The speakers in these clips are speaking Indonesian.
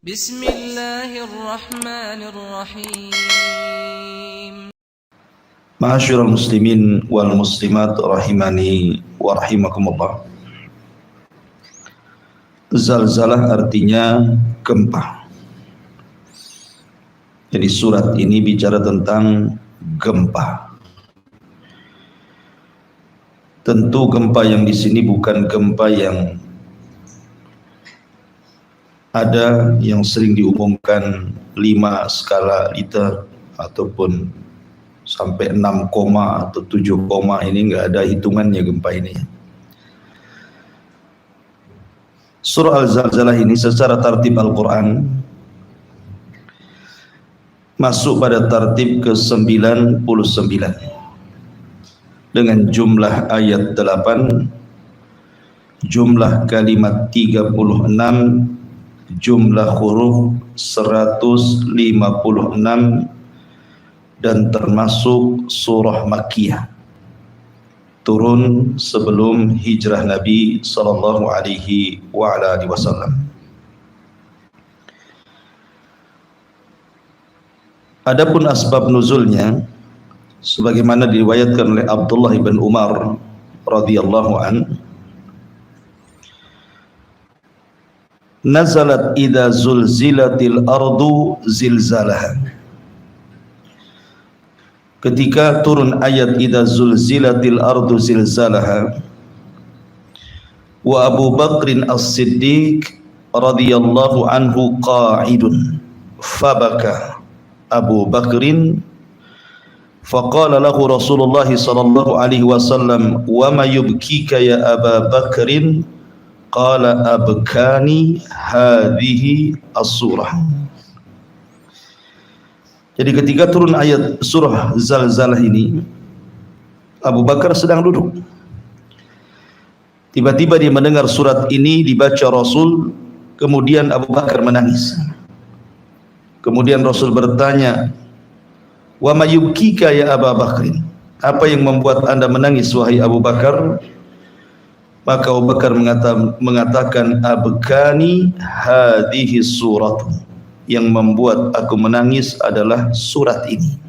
Bismillahirrahmanirrahim. Ma'asyiral muslimin wal muslimat rahimani wa rahimakumullah. Zalzalah artinya gempa. Jadi surat ini bicara tentang gempa. Tentu gempa yang di sini bukan gempa yang ada yang sering diumumkan 5 skala Richter ataupun sampai 6, atau 7, ini enggak ada hitungannya gempa ini. Surah Al-Zalzalah ini secara tartib Al-Quran masuk pada tartib ke-99 dengan jumlah ayat 8, jumlah kalimat 36, jumlah huruf 156, dan termasuk surah Makkiyah, turun sebelum hijrah Nabi sallallahu alaihi wasallam. Adapun asbab nuzulnya sebagaimana diriwayatkan oleh Abdullah bin Umar radhiyallahu an, nazalat idza zulzilatil ardu zilzalaha. Ketika turun ayat idza zulzilatil ardu zilzalaha, wa Abu Bakrin As-Siddiq radhiyallahu anhu qa'idun fabaka Abu Bakrin faqala lahu Rasulullah sallallahu alaihi wasallam wa ma yubkika ya Aba Bakrin qala abkani hadhihi as-surah. Jadi ketika turun ayat surah Zalzalah ini, Abu Bakar sedang duduk. Tiba-tiba dia mendengar surat ini dibaca Rasul, kemudian Abu Bakar menangis. Kemudian Rasul bertanya, "Wa ma yubkika ya Aba Bakrin?" Apa yang membuat Anda menangis wahai Abu Bakar? Maka Abu Bakar mengatakan, abkani hadhihi surat, yang membuat aku menangis adalah surat ini.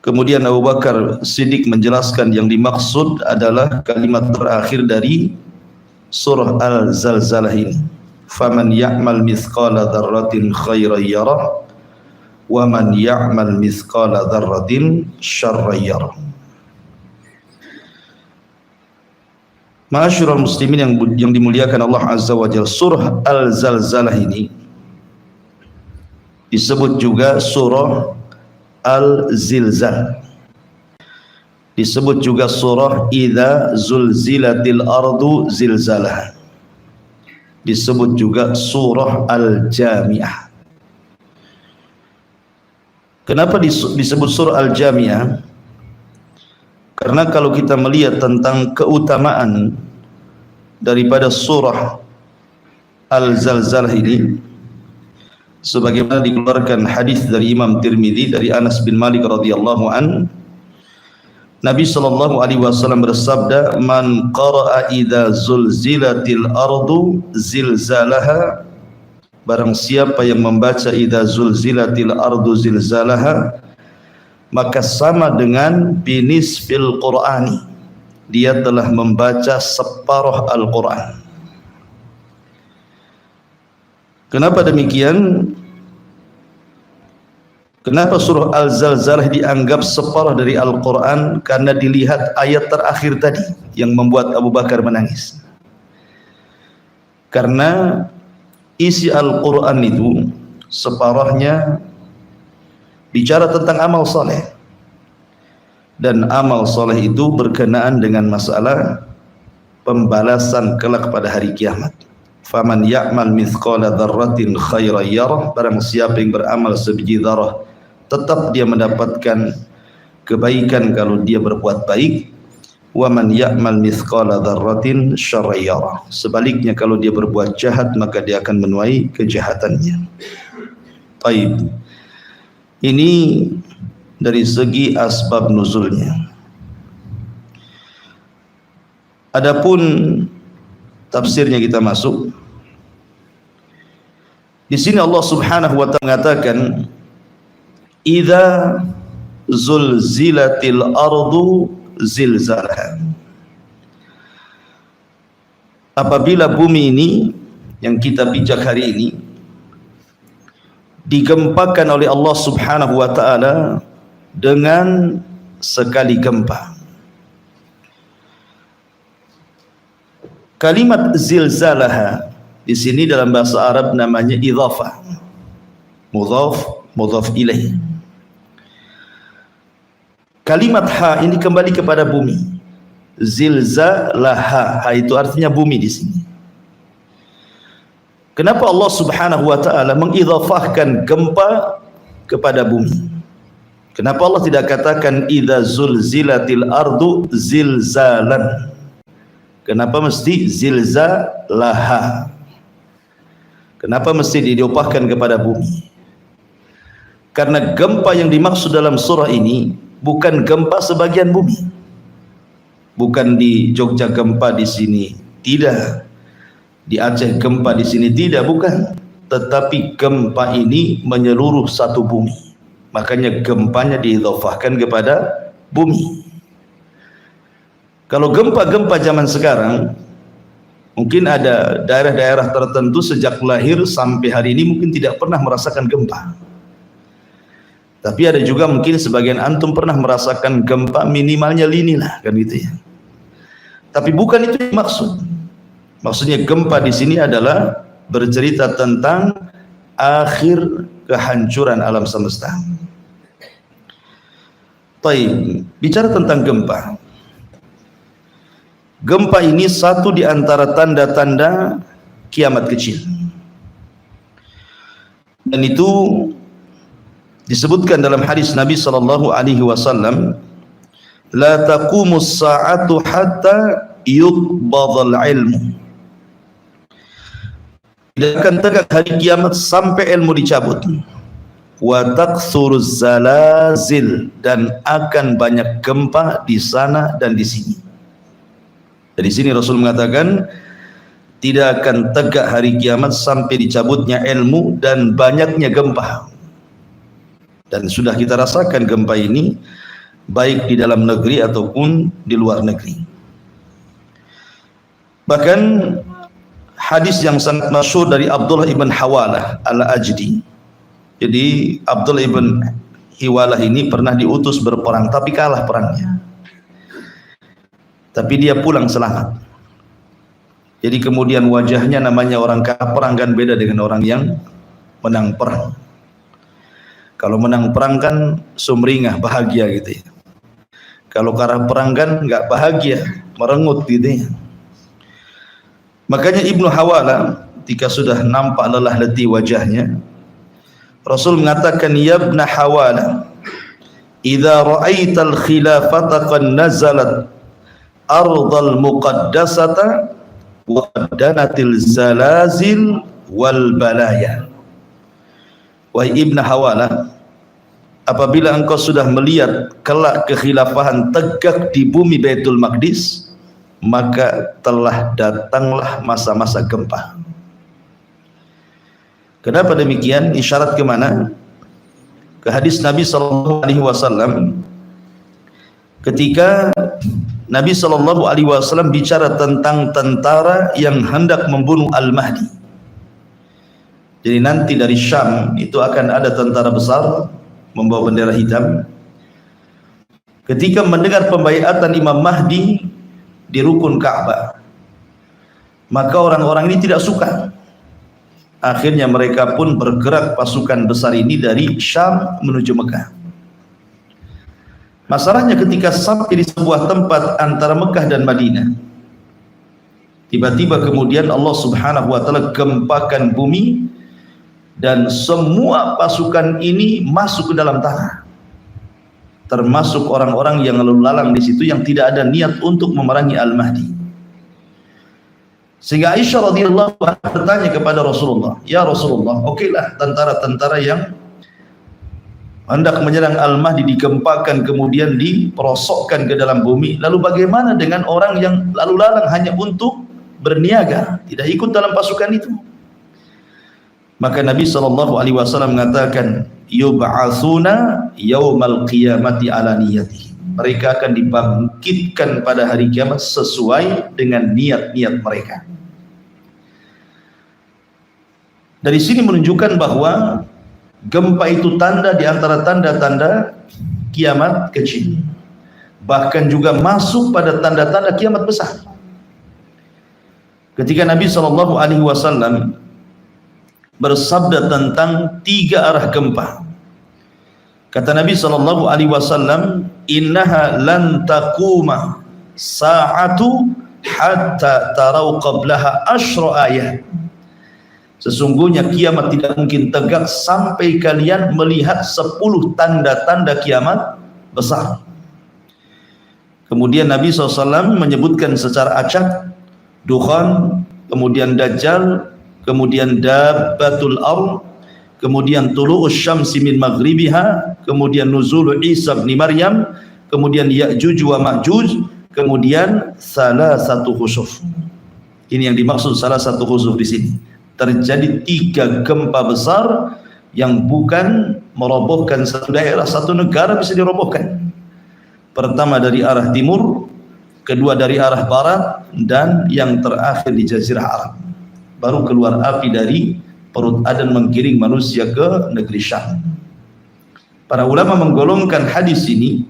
Kemudian Abu Bakar Siddiq menjelaskan yang dimaksud adalah kalimat terakhir dari surah Al-Zalzalah ini, faman ya'mal mithqala dzarratin khairan yarah wa man ya'mal mithqala dzarratin syarran yarah. Ma'asyiral muslimin yang dimuliakan Allah Azza wa Jalla, surah Al-Zalzalah ini disebut juga surah Al-Zilzal, disebut juga surah idza zulzilatil ardu zilzalaha, disebut juga surah Al-Jami'ah. Kenapa disebut surah Al-Jami'ah? Karena kalau kita melihat tentang keutamaan daripada surah Al-Zalzalah ini, sebagaimana dikeluarkan hadis dari Imam Tirmidzi dari Anas bin Malik radhiyallahu an, Nabi sallallahu alaihi wasallam bersabda, "Man qara'a idza zulzilatil ardu zilzalaha," barang siapa yang membaca idza zulzilatil ardu zilzalaha, maka sama dengan binisfil Qur'ani, dia telah membaca separuh Al-Quran. Kenapa demikian? Kenapa surah Al-Zalzalah dianggap separuh dari Al-Quran? Karena dilihat ayat terakhir tadi yang membuat Abu Bakar menangis. Karena isi Al-Quran itu separuhnya bicara tentang amal soleh, dan amal soleh itu berkenaan dengan masalah pembalasan kelak pada hari kiamat. Faman ya'mal mithqala dzarratin khairan yarah, barang siapa yang beramal sebiji dzarah tetap dia mendapatkan kebaikan kalau dia berbuat baik. Wa man ya'mal mithqala dzarratin syarran yarah, sebaliknya kalau dia berbuat jahat maka dia akan menuai kejahatannya. Baik. Ini dari segi asbab nuzulnya. Adapun tafsirnya kita masuk. Di sini Allah Subhanahu wa taala mengatakan, "Idza zulzilatil ardu zilzalaha." Apabila bumi ini yang kita bijak hari ini digempakan oleh Allah Subhanahu wa taala dengan sekali gempa. Kalimat zilzalaha di sini dalam bahasa Arab namanya idhafah. Mudhaf ilaih. Kalimat ha ini kembali kepada bumi. Zilzalaha, ha itu artinya bumi di sini. Kenapa Allah Subhanahu wa taala mengidhafahkan gempa kepada bumi? Kenapa Allah tidak katakan idza zulzilatil ardu zilzalan? Kenapa mesti zilzalaha? Kenapa mesti diopahkan kepada bumi? Karena gempa yang dimaksud dalam surah ini bukan gempa sebagian bumi. Bukan di Jogja gempa di sini, tidak. Di Aceh gempa di sini, tidak, bukan. Tetapi gempa ini menyeluruh satu bumi. Makanya gempanya diidhafahkan kepada bumi. Kalau gempa-gempa zaman sekarang, mungkin ada daerah-daerah tertentu sejak lahir sampai hari ini mungkin tidak pernah merasakan gempa. Tapi ada juga mungkin sebagian antum pernah merasakan gempa, minimalnya lini lah, kan gitu ya. Tapi bukan itu yang maksud. Maksudnya gempa di sini adalah bercerita tentang akhir kehancuran alam semesta. Baik, bicara tentang gempa. Gempa ini satu di antara tanda-tanda kiamat kecil. Dan itu disebutkan dalam hadis Nabi sallallahu alaihi wasallam, la taqumus sa'atu hatta yuqbadhal ilmu. Tidak akan tegak hari kiamat sampai ilmu dicabut. Wa takthuruz zalazil, dan akan banyak gempa di sana dan di sini. Dari sini Rasul mengatakan tidak akan tegak hari kiamat sampai dicabutnya ilmu dan banyaknya gempa. Dan sudah kita rasakan gempa ini baik di dalam negeri ataupun di luar negeri. Bahkan hadis yang sangat masyhur dari Abdullah ibn Hawalah al-Ajdi. Jadi Abdullah ibn Hawalah ini pernah diutus berperang tapi kalah perangnya. Tapi dia pulang selamat. Jadi kemudian wajahnya, namanya orang kalah perang kan beda dengan orang yang menang perang. Kalau menang perang kan sumringah, bahagia gitu ya. Kalau kalah perang kan nggak bahagia, merengut gitu ya. Makanya Ibnu Hawalah ketika sudah nampak lelah letih wajahnya, Rasul mengatakan, ya Ibnu Hawalah, idza ra'aital khilafata qad nazalat ardal muqaddasata wa danatil zalazil wal balaya. Wahai Ibnu Hawalah, apabila engkau sudah melihat kelak kekhilafahan tegak di bumi Baitul Maqdis, maka telah datanglah masa-masa gempa. Kenapa demikian? Isyarat ke mana? Ke hadis Nabi sallallahu alaihi wasallam ketika Nabi sallallahu alaihi wasallam bicara tentang tentara yang hendak membunuh Al-Mahdi. Jadi nanti dari Syam itu akan ada tentara besar membawa bendera hitam. Ketika mendengar pembaiatan Imam Mahdi di rukun Ka'bah, maka orang-orang ini tidak suka. Akhirnya mereka pun bergerak pasukan besar ini dari Syam menuju Mekah. Masalahnya ketika sampai di sebuah tempat antara Mekah dan Madinah, tiba-tiba kemudian Allah Subhanahu wa taala gempakan bumi dan semua pasukan ini masuk ke dalam tanah. Termasuk orang-orang yang lalu lalang di situ yang tidak ada niat untuk memerangi Al-Mahdi. Sehingga Aisyah radhiyallahu anha bertanya kepada Rasulullah, "Ya Rasulullah, okelah tentara-tentara yang hendak menyerang Al-Mahdi digempakan kemudian diperosokkan ke dalam bumi. Lalu bagaimana dengan orang yang lalu lalang hanya untuk berniaga, tidak ikut dalam pasukan itu?" Maka Nabi SAW mengatakan, yub'atsuna yaumal qiyamati ala niyatihi. Mereka akan dibangkitkan pada hari kiamat sesuai dengan niat-niat mereka. Dari sini menunjukkan bahwa gempa itu tanda di antara tanda-tanda kiamat kecil. Bahkan juga masuk pada tanda-tanda kiamat besar. Ketika Nabi SAW bersabda tentang 3 arah gempa, kata Nabi SAW, innaha lan taquma sa'atu hatta tarau qablaha asyra ayat. Sesungguhnya kiamat tidak mungkin tegak sampai kalian melihat 10 tanda-tanda kiamat besar. Kemudian Nabi SAW menyebutkan secara acak dukhan, kemudian dajjal, kemudian dabbatul ardh, kemudian tulu'us syamsi min maghribiha, kemudian nuzul Isa bin Maryam, kemudian Ya'juj wa Ma'juj, kemudian salah satu khusuf. Ini yang dimaksud salah satu khusuf di sini. Terjadi 3 gempa besar yang bukan merobohkan satu daerah, satu negara bisa dirobohkan. Pertama dari arah timur, kedua dari arah barat, dan yang terakhir di Jazirah Arab. Baru keluar api dari perut Adan menggiring manusia ke negeri Syam. Para ulama menggolongkan hadis ini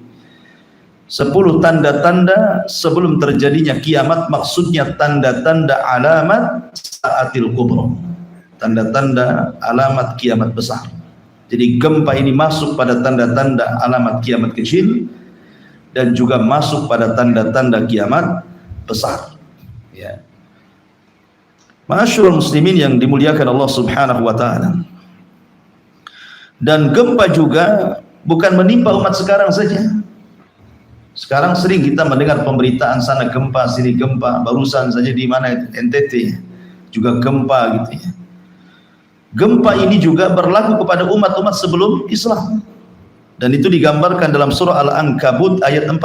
10 tanda-tanda sebelum terjadinya kiamat, maksudnya tanda-tanda alamat saatil kubra, tanda-tanda alamat kiamat besar. Jadi gempa ini masuk pada tanda-tanda alamat kiamat kecil dan juga masuk pada tanda-tanda kiamat besar. Ya. Ma'asyiral muslimin yang dimuliakan Allah Subhanahu wa taala. Dan gempa juga bukan menimpa umat sekarang saja. Sekarang sering kita mendengar pemberitaan sana gempa, sini gempa. Barusan saja di mana itu, NTT juga gempa gitu ya. Gempa ini juga berlaku kepada umat-umat sebelum Islam. Dan itu digambarkan dalam surah Al-Ankabut ayat 40.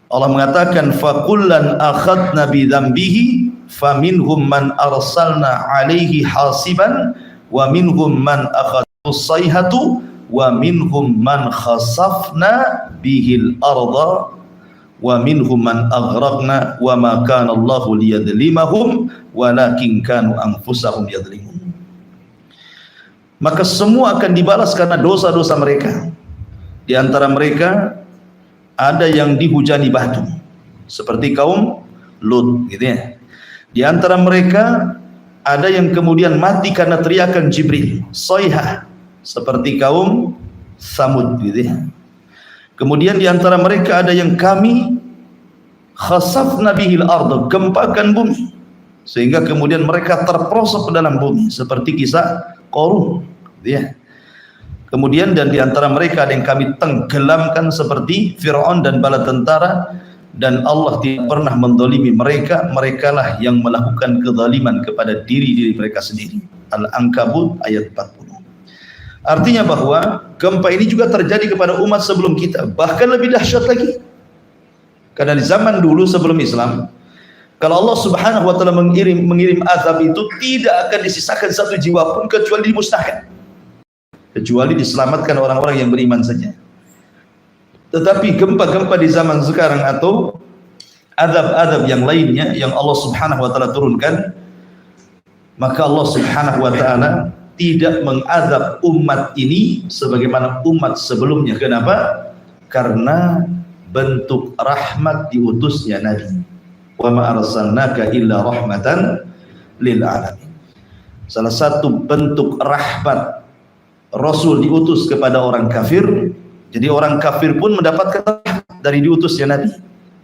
Allah mengatakan fakullan akhadna bi dzambihi faminhum man arsalna alaihi hasiban wa minhum man akhadhu sayhatu wa minhum man khasafna bihil arda wa minhum man aghraqna wa ma kana Allahu liyadlimahum walakin kanu anfusahum yadlimun. Maka semua akan dibalas karena dosa-dosa mereka. Di antara mereka ada yang dihujani batu seperti kaum Lut gitu ya. Di antara mereka ada yang kemudian mati karena teriakan Jibril, soihah, seperti kaum Samud gitu ya. Kemudian di antara mereka ada yang kami khasafna bihil ardh, gempakan bumi sehingga kemudian mereka terperosok ke dalam bumi seperti kisah Qarun gitu ya. Kemudian dan di antara mereka ada yang kami tenggelamkan seperti Fir'aun dan bala tentara, dan Allah tidak pernah mendolimi mereka. Merekalah yang melakukan kezaliman kepada diri mereka sendiri. Al-Ankabut ayat 40. Artinya bahwa gempa ini juga terjadi kepada umat sebelum kita, bahkan lebih dahsyat lagi. Karena di zaman dulu sebelum Islam, kalau Allah Subhanahu wa taala mengirim azab itu tidak akan disisakan satu jiwa pun kecuali dimusnahkan. Kecuali diselamatkan orang-orang yang beriman saja. Tetapi gempa-gempa di zaman sekarang atau azab-azab yang lainnya yang Allah Subhanahu wa taala turunkan, maka Allah Subhanahu wa taala tidak mengazab umat ini sebagaimana umat sebelumnya. Kenapa? Karena bentuk rahmat diutusnya Nabi. Wa ma arsalnaka illa rahmatan lil alamin. Salah satu bentuk rahmat Rasul diutus kepada orang kafir. Jadi orang kafir pun mendapatkan dari diutusnya Nabi.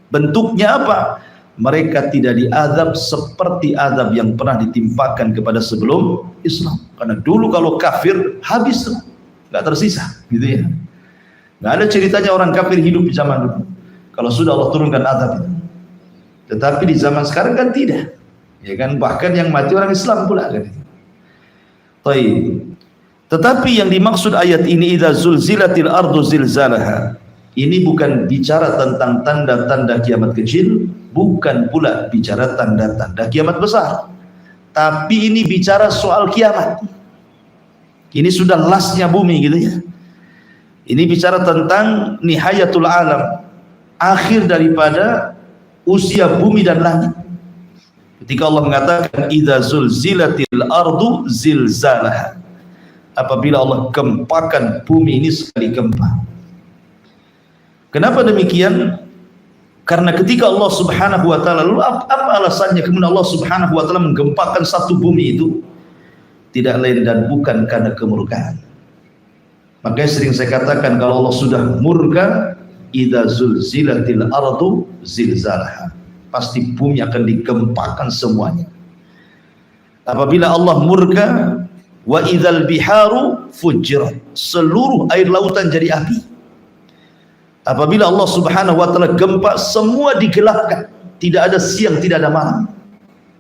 Bentuknya apa? Mereka tidak diazab seperti azab yang pernah ditimpakan kepada sebelum Islam. Karena dulu kalau kafir habis, nggak tersisa, gitu ya. Nggak ada ceritanya orang kafir hidup di zaman dulu. Kalau sudah Allah turunkan azab itu. Tetapi di zaman sekarang kan tidak, ya kan? Bahkan yang mati orang Islam pula kan. Baik. Tetapi yang dimaksud ayat ini idza zulzilatil ardu zilzalaha, ini bukan bicara tentang tanda-tanda kiamat kecil, bukan pula bicara tanda-tanda kiamat besar. tapi ini bicara soal kiamat. Ini sudah lastnya bumi gitu ya. Ini bicara tentang nihayatul alam, akhir daripada usia bumi dan langit. Ketika Allah mengatakan idza zulzilatil ardu zilzalaha, apabila Allah gempakan bumi ini sekali gempa. Kenapa demikian? Karena ketika Allah Subhanahu wa taala, lalu apa alasannya kemudian Allah Subhanahu wa taala menggempakan satu bumi itu? Tidak lain dan bukan karena kemurkaan. Makanya sering saya katakan, kalau Allah sudah murka, idza zulzilatil ardu zilzalaha, pasti bumi akan digempakan semuanya. Apabila Allah murka, wa idzal biharu fujirat, seluruh air lautan jadi api. Apabila Allah Subhanahu wa taala gempa, semua digelapkan, tidak ada siang, tidak ada malam.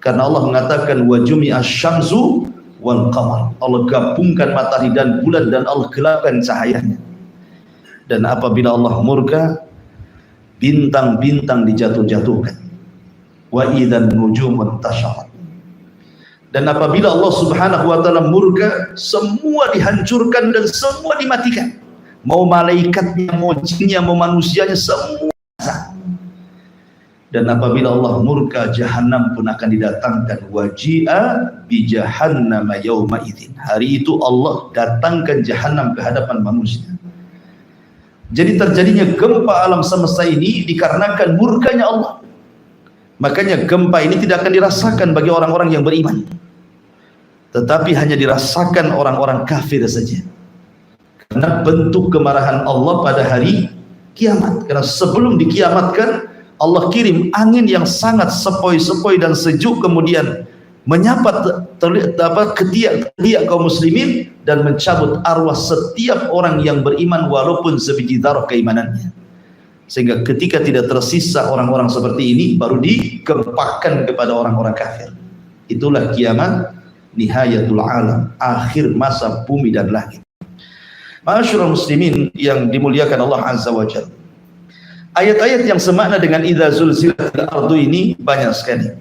Karena Allah mengatakan wa jumi'asy syamsu wal qamar, Allah gabungkan matahari dan bulan dan Allah gelapkan cahayanya. Dan apabila Allah murka, bintang-bintang dijatuh-jatuhkan. Wa idzan nujumun tashaqqat. Dan apabila Allah Subhanahu wa taala murka, semua dihancurkan dan semua dimatikan. Mau malaikatnya, mau jinnya, mau manusianya, semua. Dan apabila Allah murka, Jahannam pun akan didatangkan. Waji'a bi jahannam yauma idzin. Hari itu Allah datangkan Jahannam ke hadapan manusia. Jadi terjadinya gempa alam semesta ini dikarenakan murkanya Allah. Makanya gempa ini tidak akan dirasakan bagi orang-orang yang beriman, tetapi hanya dirasakan orang-orang kafir saja. Karena bentuk kemarahan Allah pada hari kiamat. Karena sebelum dikiamatkan, Allah kirim angin yang sangat sepoi-sepoi dan sejuk, kemudian menyapa ketiak kaum muslimin dan mencabut arwah setiap orang yang beriman walaupun sebiji dzarah keimanannya. Sehingga ketika tidak tersisa orang-orang seperti ini, baru digempakan kepada orang-orang kafir. Itulah kiamat, nihayatul alam, akhir masa bumi dan langit. Ma'asyiral muslimin yang dimuliakan Allah Azza wa Jalla, ayat-ayat yang semakna dengan idza zulzilatil ardu ini banyak sekali.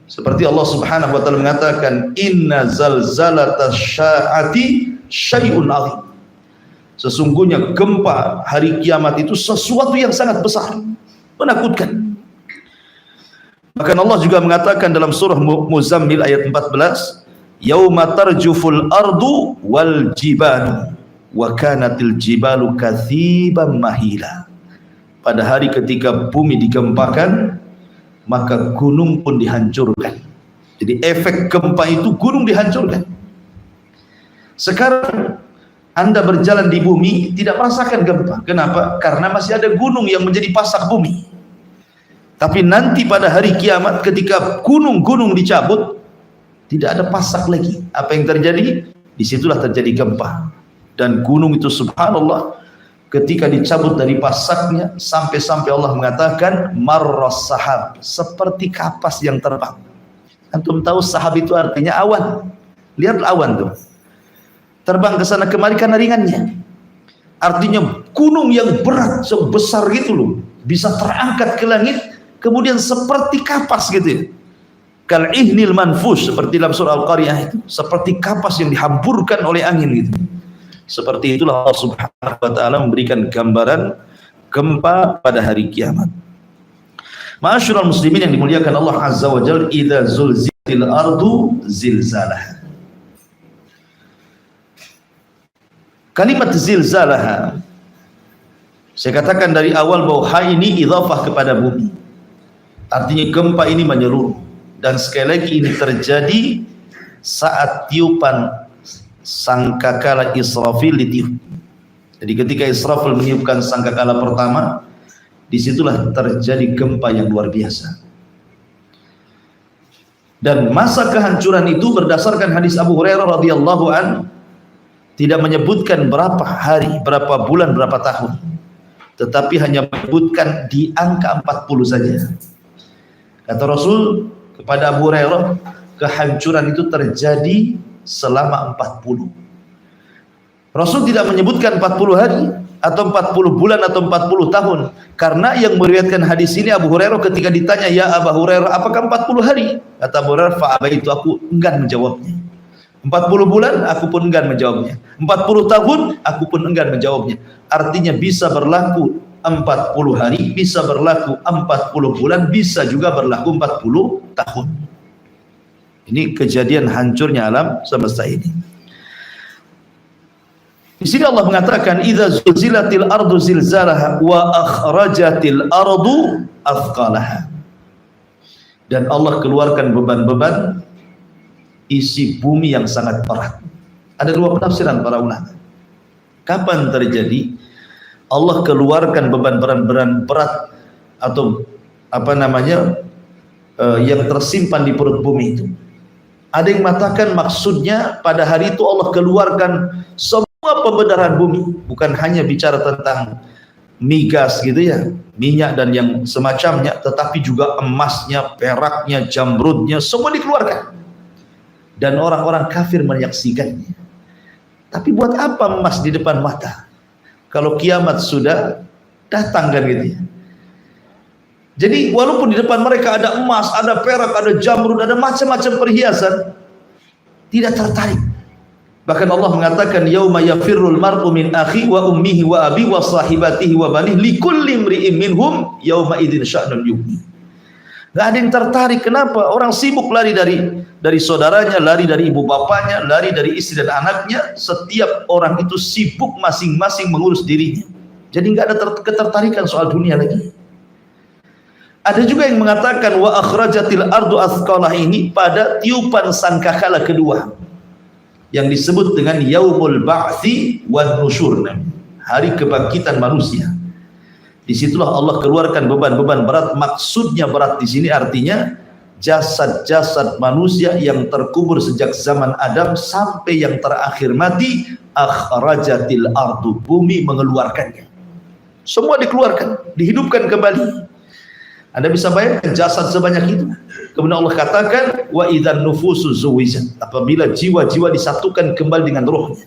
Seperti Allah Subhanahu wa taala mengatakan inna zalzalatasy syaa'ati syai'un 'adzim. Sesungguhnya gempa hari kiamat itu sesuatu yang sangat besar, menakutkan. Bahkan Allah juga mengatakan dalam surah Muzammil ayat 14, yauma tarjuful ardu wal jibalu wa kanatil jibalu katsiban mahila. Pada hari ketika bumi digempakan, maka gunung pun dihancurkan. Jadi efek gempa itu gunung dihancurkan. Sekarang Anda berjalan di bumi tidak merasakan gempa. Kenapa? Karena masih ada gunung yang menjadi pasak bumi. Tapi nanti pada hari kiamat ketika gunung-gunung dicabut, tidak ada pasak lagi. Apa yang terjadi? Disitulah terjadi gempa. Dan gunung itu subhanallah, ketika dicabut dari pasaknya, sampai-sampai Allah mengatakan marras sahab, seperti kapas yang terbang. Antum tahu sahab itu artinya awan. Lihat awan tuh, terbang ke sana kemari karena ringannya. Artinya gunung yang berat sebesar gitu loh, bisa terangkat ke langit, kemudian seperti kapas gitu ya. Kal ihnil manfush, seperti dalam surah Al-Qariyah itu, seperti kapas yang dihamburkan oleh angin gitu. Seperti itulah Allah Subhanahu wa taala memberikan gambaran gempa pada hari kiamat. Ma'asyiral muslimin yang dimuliakan Allah Azza wa Jalla, idza zulzilatil ardu zilzalaha. Kalimat zilzalaha, saya katakan dari awal bahwa ha ini idhafah kepada bumi. Artinya gempa ini menyeluruh, dan sekali lagi ini terjadi saat tiupan sangkakala Israfil ditiup. Jadi ketika Israfil meniupkan sangkakala pertama, disitulah terjadi gempa yang luar biasa. Dan masa kehancuran itu berdasarkan hadis Abu Hurairah radhiyallahu an, tidak menyebutkan berapa hari, berapa bulan, berapa tahun, tetapi hanya menyebutkan di angka 40 saja. Kata Rasul kepada Abu Hurairah, kehancuran itu terjadi selama 40. Rasul tidak menyebutkan 40 hari, atau 40 bulan atau 40 tahun. Karena yang meriwayatkan hadis ini Abu Hurairah ketika ditanya, "Ya Abu Hurairah, apakah 40 hari?" Kata Abu Hurairah, "Fa'abaitu," aku enggan menjawabnya. 40 bulan aku pun enggan menjawabnya. 40 tahun aku pun enggan menjawabnya. Artinya bisa berlaku 40 hari, bisa berlaku 40 bulan, bisa juga berlaku 40 tahun. Ini kejadian hancurnya alam semesta ini. Di sini Allah mengatakan, "Idza zulzilatil ardu zilzalaha wa akhrajatil ardu athqalaha." Dan Allah keluarkan beban-beban isi bumi yang sangat berat. Ada dua penafsiran para ulama. Kapan terjadi Allah keluarkan beban-beban berat atau yang tersimpan di perut bumi itu? Ada yang mengatakan maksudnya pada hari itu Allah keluarkan semua pembenaran bumi, bukan hanya bicara tentang migas gitu ya, minyak dan yang semacamnya, tetapi juga emasnya, peraknya, jamrudnya, semua dikeluarkan. Dan orang-orang kafir menyaksikannya. Tapi buat apa emas di depan mata kalau kiamat sudah datang kan gitu ya. Jadi walaupun di depan mereka ada emas, ada perak, ada jamrud, ada macam-macam perhiasan, tidak tertarik. Bahkan Allah mengatakan, "Yauma yafirrul mar'u min akhi wa ummihi wa abi wa sahibatihi wa banihi likulli imri'in minhum yauma idzin sya'nun yughni." Gak ada yang tertarik. Kenapa? Orang sibuk lari dari saudaranya, lari dari ibu bapaknya, lari dari istri dan anaknya. Setiap orang itu sibuk masing-masing mengurus dirinya. Jadi nggak ada ketertarikan soal dunia lagi. Ada juga yang mengatakan wa akhrajatil ardu athqalah ini pada tiupan sangkakala kedua yang disebut dengan yaumul ba'tsi wan nusyur, hari kebangkitan manusia. Disitulah Allah keluarkan beban-beban berat. Maksudnya berat di sini artinya jasad-jasad manusia yang terkubur sejak zaman Adam sampai yang terakhir mati. Akhrajatil ardu, bumi mengeluarkannya. Semua dikeluarkan, dihidupkan kembali. Anda bisa bayangkan jasad sebanyak itu. Kemudian Allah katakan wa idzan nufusu zuwijat, apabila jiwa-jiwa disatukan kembali dengan rohnya.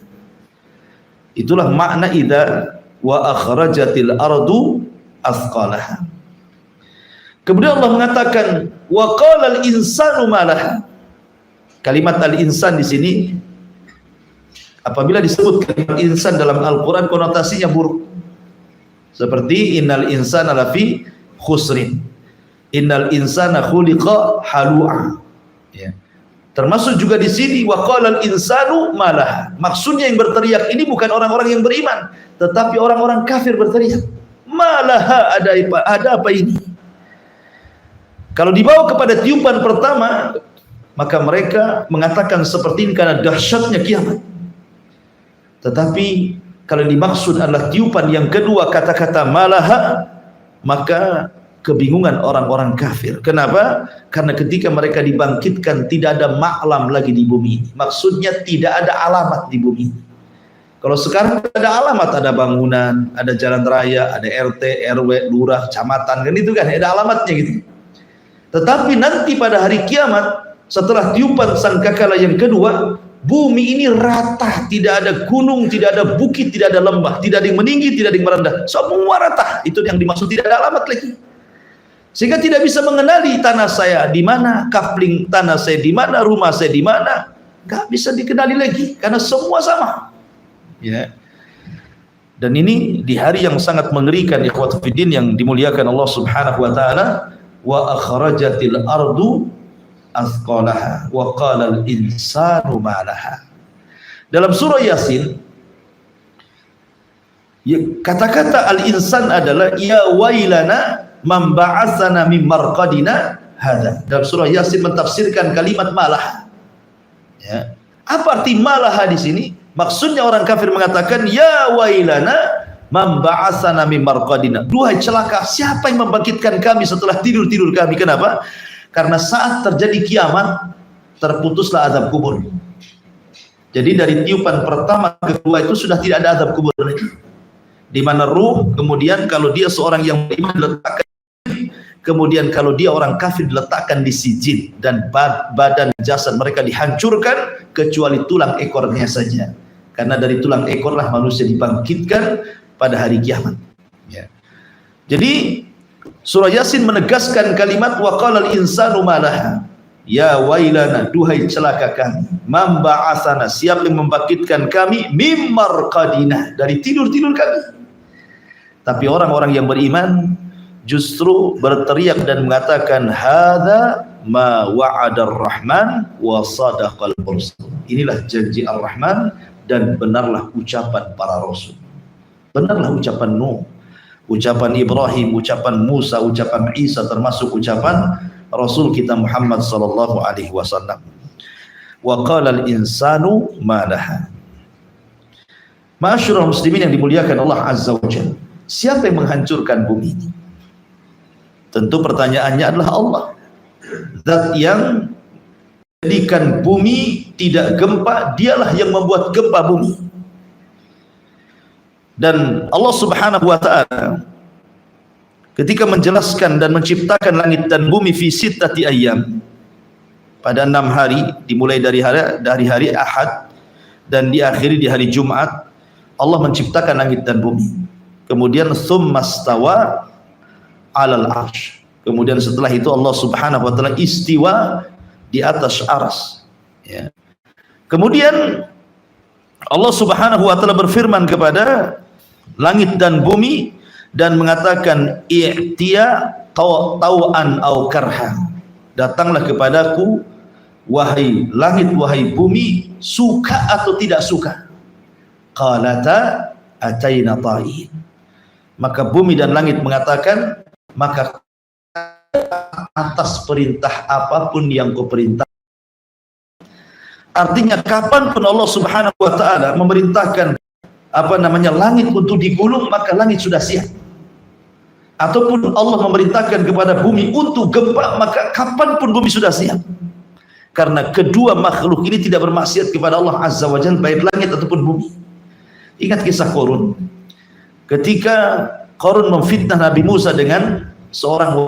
Itulah makna idza wa akhrajatil ardu athqalaha. Kemudian Allah mengatakan wa qala al insanu malaha. Kalimat al insan di sini apabila disebut kalimat insan dalam Al-Qur'an konotasinya buruk. Seperti innal insana lafi khusrin. Innal insana khuliqa halu'a. Ya. Termasuk juga di sini wa qala al insanu malaha. Maksudnya yang berteriak ini bukan orang-orang yang beriman, tetapi orang-orang kafir berteriak. Malaha, ada apa ini? Kalau dibawa kepada tiupan pertama, maka mereka mengatakan seperti ini karena dahsyatnya kiamat. Tetapi kalau dimaksud adalah tiupan yang kedua, kata-kata malaha, maka kebingungan orang-orang kafir. Kenapa? Karena ketika mereka dibangkitkan tidak ada maklam lagi di bumi. Maksudnya tidak ada alamat di bumi. Kalau sekarang ada alamat, ada bangunan, ada jalan raya, ada RT, RW, lurah, kecamatan, kan itu kan ada alamatnya gitu. Tetapi nanti pada hari kiamat, setelah tiupan sangkakala yang kedua, bumi ini rata, tidak ada gunung, tidak ada bukit, tidak ada lembah, tidak ada yang meninggi, tidak ada yang merendah, semua rata. Itu yang dimaksud tidak ada alamat lagi. Sehingga tidak bisa mengenali tanah saya di mana, kapling tanah saya di mana, rumah saya di mana, nggak bisa dikenali lagi karena semua sama. Ya. Dan ini di hari yang sangat mengerikan ikhwatu fiddin yang dimuliakan Allah Subhanahu wa taala, wa akhrajatil ardu athqalaha wa qala al insanu ma laha. Dalam surah Yasin kata-kata al insan adalah ya wailana man ba'atsana min marqadina hada. Dalam surah Yasin mentafsirkan kalimat malah. Ya. Apa arti malah di sini? Maksudnya orang kafir mengatakan ya wailana man ba'atsana min marqadina. Duhai celaka, siapa yang membangkitkan kami setelah tidur-tidur kami? Kenapa? Karena saat terjadi kiamat terputuslah azab kubur. Jadi dari tiupan pertama ke kedua itu sudah tidak ada azab kubur lagi. Di mana ruh kemudian kalau dia seorang yang beriman diletakkan, kemudian kalau dia orang kafir diletakkan di sijin, dan badan jasad mereka dihancurkan kecuali tulang ekornya saja. Karena dari tulang ekorlah manusia dibangkitkan pada hari kiamat. Ya. Jadi surah Yasin menegaskan kalimat wa qalal insanu malaha. Ya wailana, duhai celaka kami. Man ba'atsana, siapa yang membangkitkan kami mim marqadina, dari tidur-tidur kami. Tapi orang-orang yang beriman justru berteriak dan mengatakan hadza ma wa'adar rahman wa sadaqal mursal. Inilah janji Ar-Rahman dan benarlah ucapan para rasul. Benarlah ucapan Nuh, ucapan Ibrahim, ucapan Musa, ucapan Isa, termasuk ucapan Rasul kita Muhammad sallallahu alaihi wasallam. Wa qala al-insanu ma laha. Ma'asyiral muslimin yang dimuliakan Allah Azza wa Jalla, siapa yang menghancurkan bumi ini? Tentu pertanyaannya adalah Allah. Zat yang jadikan bumi tidak gempa, dialah yang membuat gempa bumi. Dan Allah Subhanahu wa taala ketika menjelaskan dan menciptakan langit dan bumi fi sittati ayyam, pada 6 hari, dimulai dari hari Ahad dan diakhiri di hari Jumat, Allah menciptakan langit dan bumi. Kemudian tsummastawa 'alal 'arsy. Kemudian setelah itu Allah Subhanahu wa taala istiwa di atas aras. Ya. Kemudian Allah Subhanahu wa taala berfirman kepada langit dan bumi dan mengatakan i'tiya tau'an au karha, datanglah kepadaku wahai langit wahai bumi, suka atau tidak suka. Qalata ataina ta'in, maka bumi dan langit mengatakan maka atas perintah apapun yang kau perintah. Artinya kapanpun Allah Subhanahu wa taala memerintahkan langit untuk digulung, maka langit sudah siap. Ataupun Allah memerintahkan kepada bumi untuk gempa, maka kapanpun bumi sudah siap. Karena kedua makhluk ini tidak bermaksiat kepada Allah Azza wa Jalla, baik langit ataupun bumi. Ingat kisah Qarun. Ketika Qarun memfitnah Nabi Musa dengan seorang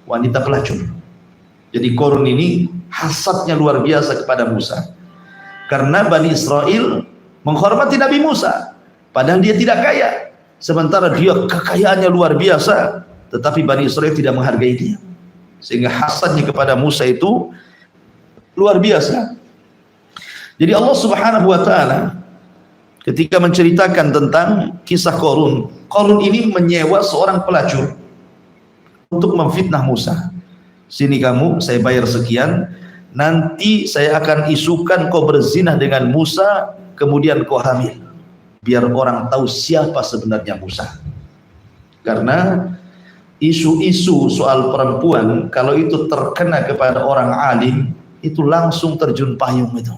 wanita pelacur. Jadi Qarun ini hasadnya luar biasa kepada Musa. Karena Bani Israel menghormati Nabi Musa, padahal dia tidak kaya. Sementara dia kekayaannya luar biasa, tetapi Bani Israel tidak menghargai dia. Sehingga hasadnya kepada Musa itu luar biasa. Jadi Allah Subhanahu wa taala ketika menceritakan tentang kisah Qarun, Qarun ini menyewa seorang pelacur untuk memfitnah Musa. Sini kamu, saya bayar sekian, nanti saya akan isukan kau berzina dengan Musa, kemudian kau hamil, biar orang tahu siapa sebenarnya Musa. Karena isu-isu soal perempuan kalau itu terkena kepada orang alim, itu langsung terjun payung, itu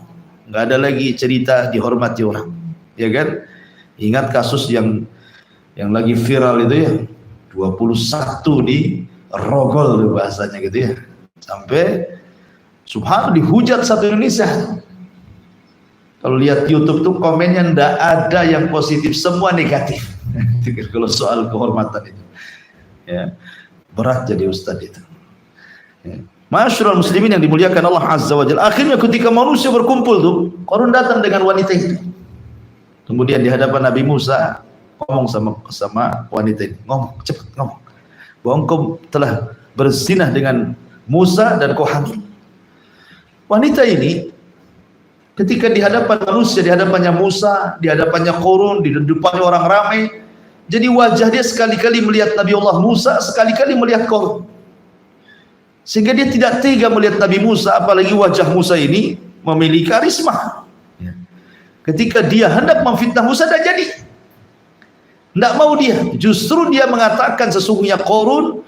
nggak ada lagi cerita dihormati orang, ya kan? Ingat kasus yang lagi viral itu ya, 21 di Rogol bahasanya gitu ya, sampai subhanallah dihujat satu Indonesia. Kalau lihat YouTube tuh komennya ndak ada yang positif, semua negatif. Kalau soal kehormatan itu, ya berat jadi ustadz itu. Ya. Ma'asyiral muslimin yang dimuliakan Allah Azza wa Jalla. Akhirnya ketika manusia berkumpul tuh, Qarun datang dengan wanita itu. Kemudian di hadapan Nabi Musa ngomong sama wanita ini, ngomong cepat ngomong, bahwa engkau telah berzinah dengan Musa dan kau hamil. Wanita ini ketika di hadapan manusia, di hadapannya Musa, di hadapannya Qarun, di depannya orang ramai, jadi wajah dia sekali-kali melihat Nabi Allah Musa, sekali-kali melihat Qarun. Sehingga dia tidak tega melihat Nabi Musa, apalagi wajah Musa ini memiliki karisma. Ketika dia hendak memfitnah Musa, dah jadi. Tidak mau dia, justru dia mengatakan sesungguhnya Qarun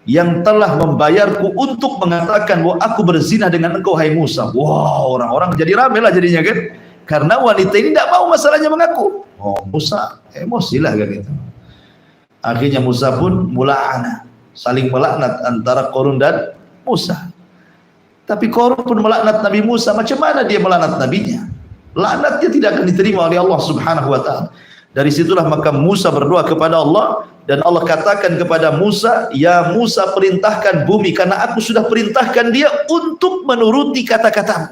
yang telah membayarku untuk mengatakan bahwa aku berzina dengan engkau hai Musa. Wah, orang-orang jadi ramai lah jadinya kan, karena wanita ini tidak mau masalahnya mengaku. Oh, Musa emosilah kan itu. Akhirnya Musa pun mula'ana, saling melaknat antara Qarun dan Musa. Tapi Qarun pun melaknat Nabi Musa. Macam mana dia melaknat nabinya? Laknatnya tidak akan diterima oleh Allah Subhanahu wa taala. Dari situlah maka Musa berdoa kepada Allah, dan Allah katakan kepada Musa, ya Musa perintahkan bumi, karena aku sudah perintahkan dia untuk menuruti kata-katamu.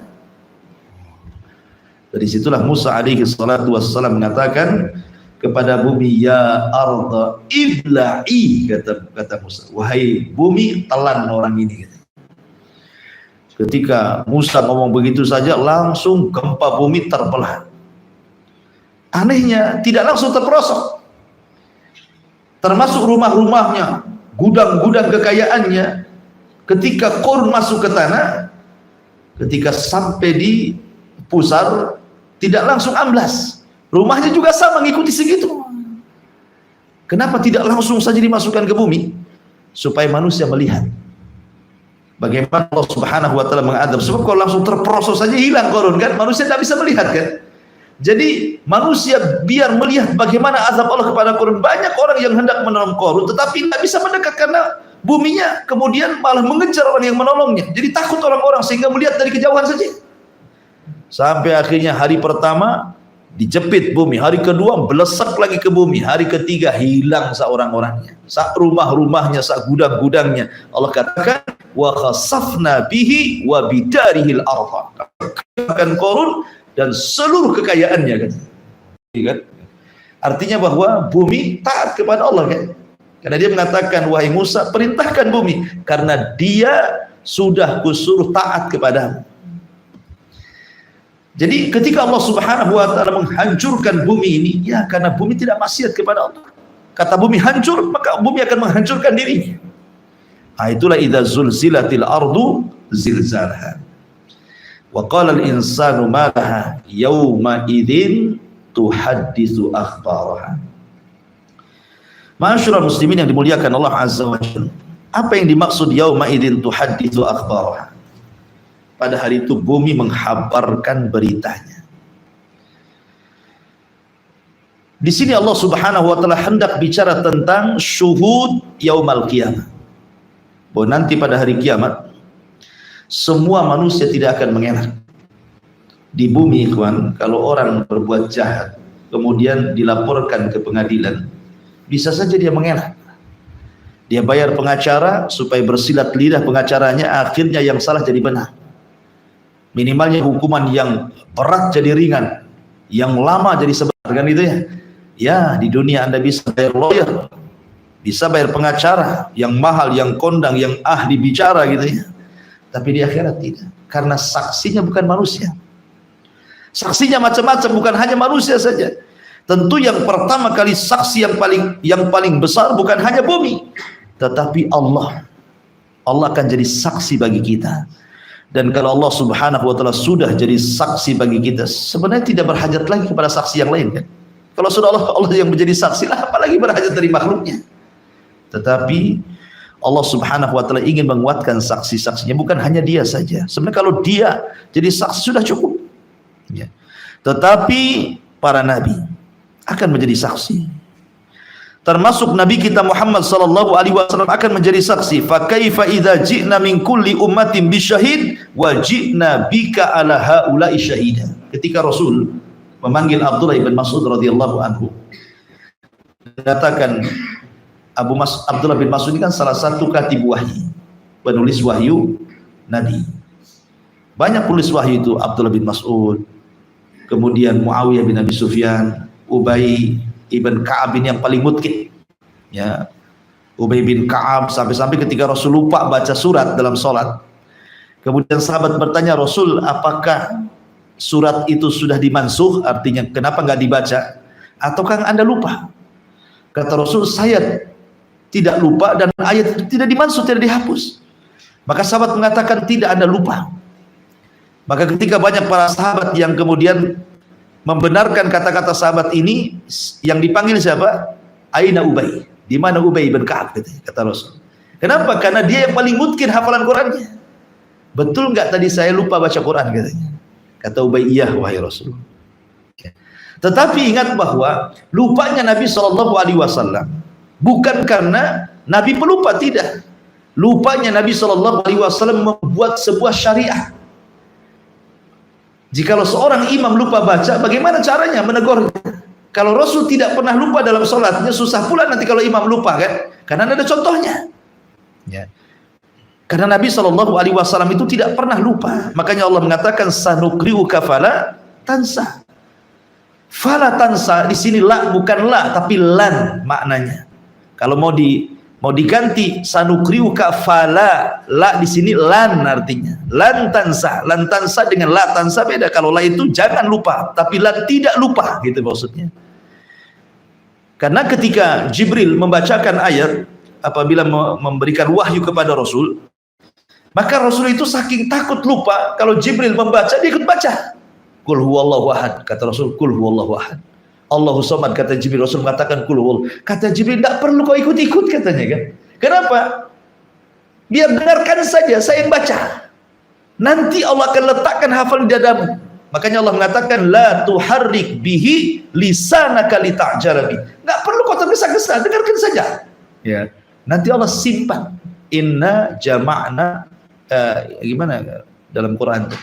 Dari situlah Musa alaihi salatu wassalam mengatakan, kepada bumi, ya arda ibla'i, kata Musa, wahai bumi telan orang ini. Ketika Musa ngomong begitu saja, langsung gempa bumi terbelah. Anehnya tidak langsung terperosok, termasuk rumah-rumahnya, gudang-gudang kekayaannya. Ketika Qarun masuk ke tanah, ketika sampai di pusar, tidak langsung amblas. Rumahnya juga sama, mengikuti segitu. Kenapa tidak langsung saja dimasukkan ke bumi? Supaya manusia melihat bagaimana Allah Subhanahu wa taala mengadab. Sebab kalau langsung terproses saja hilang Qarun kan, manusia tidak bisa melihat kan. Jadi manusia biar melihat bagaimana azab Allah kepada Qarun. Banyak orang yang hendak menolong Qarun tetapi tidak bisa mendekat karena buminya kemudian malah mengejar orang yang menolongnya. Jadi takut orang-orang sehingga melihat dari kejauhan saja. Sampai akhirnya hari pertama dijepit bumi, hari kedua belesak lagi ke bumi, hari ketiga hilang seorang-orangnya, sak rumah-rumahnya, sak gudang-gudangnya. Allah katakan wa khasafna bihi wa bidarihil ardh, akan Qarun dan seluruh kekayaannya kan. Artinya bahwa bumi taat kepada Allah kan, karena dia mengatakan wahai Musa perintahkan bumi, karena dia sudah kusuruh taat kepadamu. Jadi ketika Allah Subhanahu wa taala menghancurkan bumi ini, ya karena bumi tidak maksiat kepada Allah. Kata bumi hancur, maka bumi akan menghancurkan dirinya. Itulah idza zulzilatil ardu zilzalaha. Wa qala al-insanu ma laha yawma idzin tuhadditsu akhbaraha. Ma'asyiral muslimin yang dimuliakan Allah Azza wa Jalla. Apa yang dimaksud yauma idzin tuhadditsu akhbaraha? Pada hari itu bumi menghabarkan beritanya. Di sini Allah Subhanahu wa taala hendak bicara tentang syuhud yaumal qiyamah. Bahwa nanti pada hari kiamat semua manusia tidak akan mengelak. Di bumi ikhwan, kalau orang berbuat jahat kemudian dilaporkan ke pengadilan, bisa saja dia mengelak. Dia bayar pengacara supaya bersilat lidah pengacaranya, akhirnya yang salah jadi benar. Minimalnya hukuman yang berat jadi ringan, yang lama jadi sebentar kan itu ya. Ya di dunia Anda bisa bayar lawyer, bisa bayar pengacara yang mahal, yang kondang, yang ahli bicara gitu ya. Tapi di akhirat tidak, karena saksinya bukan manusia. Saksinya macam-macam, bukan hanya manusia saja. Tentu yang pertama kali saksi yang paling besar bukan hanya bumi, tetapi Allah. Allah akan jadi saksi bagi kita. Dan kalau Allah Subhanahu wa taala sudah jadi saksi bagi kita, sebenarnya tidak berhajat lagi kepada saksi yang lain kan. Kalau sudah Allah yang menjadi saksi lah, apalagi berhajat dari makhluknya. Tetapi Allah Subhanahu wa taala ingin menguatkan saksi-saksinya, bukan hanya dia saja. Sebenarnya kalau dia jadi saksi sudah cukup. Ya. Tetapi para nabi akan menjadi saksi. Termasuk Nabi kita Muhammad sallallahu alaihi wasallam akan menjadi saksi. Fa kaifa idza ji'na min kulli ummatin bisyahid wa ji'na bika ala haula'i syahida. Ketika Rasul memanggil Abdullah bin Mas'ud radhiyallahu anhu, katakan Abdullah bin Mas'ud ini kan salah satu katib wahyu, penulis wahyu Nabi. Banyak penulis wahyu itu, Abdullah bin Mas'ud, kemudian Muawiyah bin Abi Sufyan, Ubay Ibn Ka'ab ini yang paling mutkin ya. Ubay bin Ka'ab sampai-sampai ketika Rasul lupa baca surat dalam sholat, kemudian sahabat bertanya Rasul, apakah surat itu sudah dimansuh, artinya kenapa nggak dibaca, ataukah Anda lupa? Kata Rasul, saya tidak lupa dan ayat itu tidak dimansuh, tidak dihapus. Maka sahabat mengatakan tidak, Anda lupa. Maka ketika banyak para sahabat yang kemudian membenarkan kata-kata sahabat ini, yang dipanggil siapa? Aina Ubay? Di mana Ubay bin Ka'ab? Kata Rasul. Kenapa? Karena dia yang paling mungkin hafalan Qurannya. Betul nggak tadi saya lupa baca Quran katanya? Kata Ubay, iya wahai Rasul. Tetapi ingat bahwa lupanya Nabi Shallallahu Alaihi Wasallam bukan karena Nabi pelupa, tidak. Lupanya Nabi Shallallahu Alaihi Wasallam membuat sebuah syariat. Jikalau seorang imam lupa baca, bagaimana caranya menegurnya? Kalau Rasul tidak pernah lupa dalam sholatnya, susah pula nanti kalau imam lupa kan? Karena ada contohnya. Ya. Karena Nabi Shallallahu Alaihi Wasallam itu tidak pernah lupa. Makanya Allah mengatakan sanuqri'uka fala tansa. Fala tansa di sini la bukan la tapi lan maknanya. Kalau mau diganti sanukriuka fala, la di sini lan artinya. Lan tansa dengan la tansa beda. Kalau la itu jangan lupa, tapi lan tidak lupa gitu maksudnya. Karena ketika Jibril membacakan ayat apabila memberikan wahyu kepada Rasul, maka Rasul itu saking takut lupa, kalau Jibril membaca dia ikut baca. Qul huwallahu ahad, kata Rasul, qul huwallahu ahad. Allahu samad, kata Jibril. Rasul mengatakan qul huwallahu. Kata Jibril, tidak perlu kau ikut-ikut katanya kan. Kenapa? Biar dengarkan saja, saya yang baca. Nanti Allah akan letakkan hafal di dadamu. Makanya Allah mengatakan la tuharrik bihi lisanaka lita'jala bi. Enggak perlu kau tergesa-gesa, dengarkan saja. Ya. Nanti Allah simpan. Inna jama'na gimana dalam Quran itu?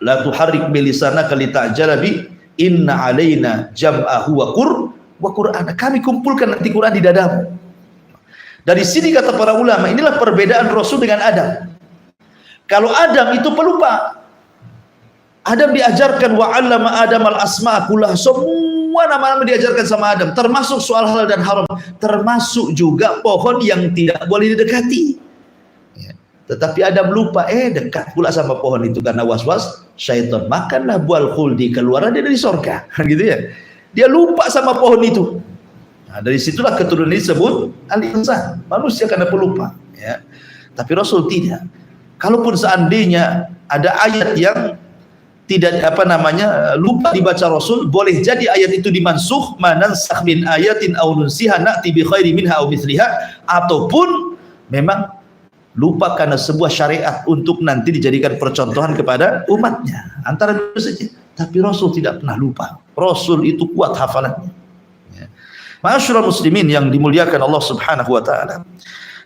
La tuharrik bi lisanaka lita'jala bi. Inna alaina jam'ahu wa Qur'ana. Kami kumpulkan nanti Quran di dadamu. Dari sini kata para ulama, inilah perbedaan Rasul dengan Adam. Kalau Adam itu pelupa. Adam diajarkan wa 'allama Adam al-asma'a kullah. Semua nama-nama diajarkan sama Adam, termasuk soal halal dan haram, termasuk juga pohon yang tidak boleh didekati. Ya. Tetapi Adam lupa, dekat pula sama pohon itu karena was-was syaitan. Makanlah buah khuldi, keluar dia dari surga. Gitu ya. Dia lupa sama pohon itu. Nah, dari situlah keturunan disebut al-insan, manusia karena pelupa. Ya. Tapi Rasul tidak. Kalaupun seandainya ada ayat yang tidak lupa dibaca Rasul, boleh jadi ayat itu dimansukh, manansakh min ayatin aw nunsiha na'ti bi khairi minha aw mithliha, ataupun memang lupa karena sebuah syariat untuk nanti dijadikan percontohan kepada umatnya. Antara dua saja. Tapi Rasul tidak pernah lupa. Rasul itu kuat hafalannya. Ya. Ma'asyiral muslimin yang dimuliakan Allah Subhanahu wa taala.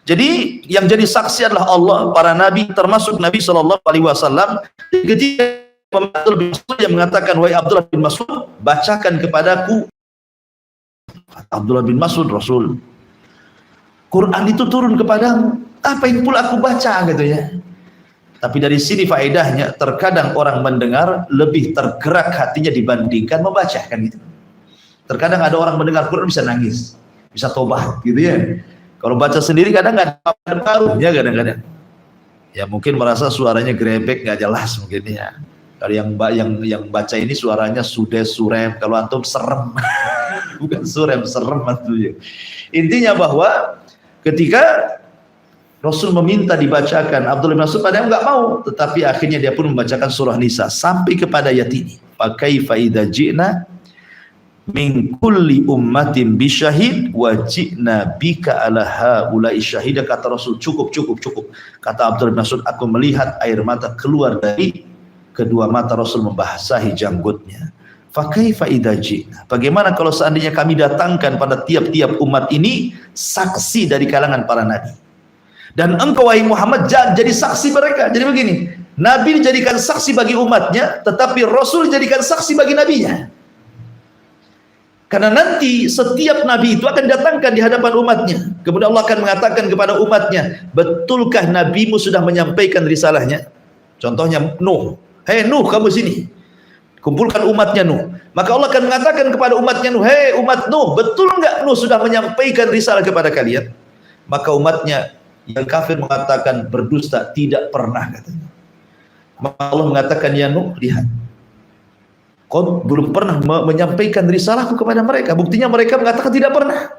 Jadi yang jadi saksi adalah Allah, para nabi, termasuk Nabi sallallahu alaihi wasallam. Ketika Abdullah bin Mas'ud yang mengatakan, wahai Abdullah bin Mas'ud, bacakan kepadaku. Abdullah bin Mas'ud, Rasul, Quran itu turun kepadamu, apa yang pula aku baca gitu ya. Tapi dari sini faedahnya, terkadang orang mendengar lebih tergerak hatinya dibandingkan membaca kan gitu. Terkadang ada orang mendengar Quran bisa nangis, bisa tobat gitu ya. Kalau baca sendiri kadang nggak ada pengaruhnya kadang-kadang. Ya mungkin merasa suaranya grebek nggak jelas mungkin ya. Kalau yang baca ini suaranya sudah surem, kalau antum serem. Bukan surem, serem antum. Intinya bahwa ketika Rasul meminta dibacakan, Abdullah bin Mas'ud padahal enggak mau, tetapi akhirnya dia pun membacakan surah Nisa sampai kepada ayat ini. Fa kaifa idza ji'na min kulli ummatin bisyahid wa ji'na bika ala haula'i syahida. Kata Rasul, cukup. Kata Abdullah bin Mas'ud, aku melihat air mata keluar dari kedua mata Rasul membasahi janggutnya. Fa kaifa idza ji'na, bagaimana kalau seandainya kami datangkan pada tiap-tiap umat ini saksi dari kalangan para nabi, dan engkau wahai Muhammad jadi saksi mereka. Jadi begini, nabi dijadikan saksi bagi umatnya, tetapi Rasul dijadikan saksi bagi nabinya. Karena nanti setiap nabi itu akan datangkan di hadapan umatnya, kemudian Allah akan mengatakan kepada umatnya, betulkah nabimu sudah menyampaikan risalahnya? Contohnya Nuh. Hei Nuh, kamu sini, kumpulkan umatnya Nuh. Maka Allah akan mengatakan kepada umatnya Nuh, hei umat Nuh, betul enggak Nuh sudah menyampaikan risalah kepada kalian? Maka umatnya yang kafir mengatakan berdusta, tidak pernah katanya. Maka Allah mengatakan, ya Nuh, lihat, kau belum pernah menyampaikan risalahku kepada mereka. Buktinya mereka mengatakan tidak pernah.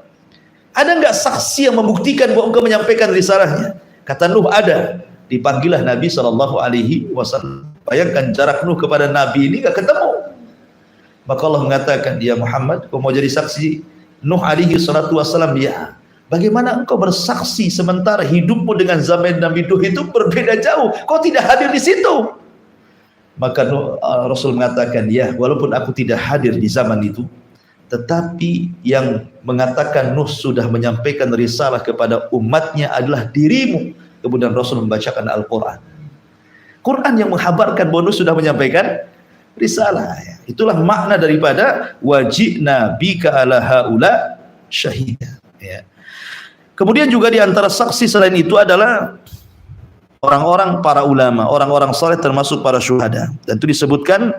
Ada enggak saksi yang membuktikan bahwa engkau menyampaikan risalahnya? Kata Nuh, ada. Dipanggillah Nabi SAW. Bayangkan jarak Nuh kepada Nabi ini gak ketemu. Maka Allah mengatakan, ya Muhammad, kau mau jadi saksi Nuh SAW? Ya. Bagaimana engkau bersaksi sementara hidupmu dengan zaman Nabi Nuh itu berbeda jauh? Kau tidak hadir di situ. Maka Rasul mengatakan, ya walaupun aku tidak hadir di zaman itu, tetapi yang mengatakan Nuh sudah menyampaikan risalah kepada umatnya adalah dirimu. Kemudian Rasul membacakan Al-Quran. Quran yang menghabarkan bahwa Nuh sudah menyampaikan risalah. Itulah makna daripada wajibna bika ala haula syahida. Ya. Kemudian juga di antara saksi selain itu adalah orang-orang para ulama, orang-orang saleh termasuk para syuhada. Dan itu disebutkan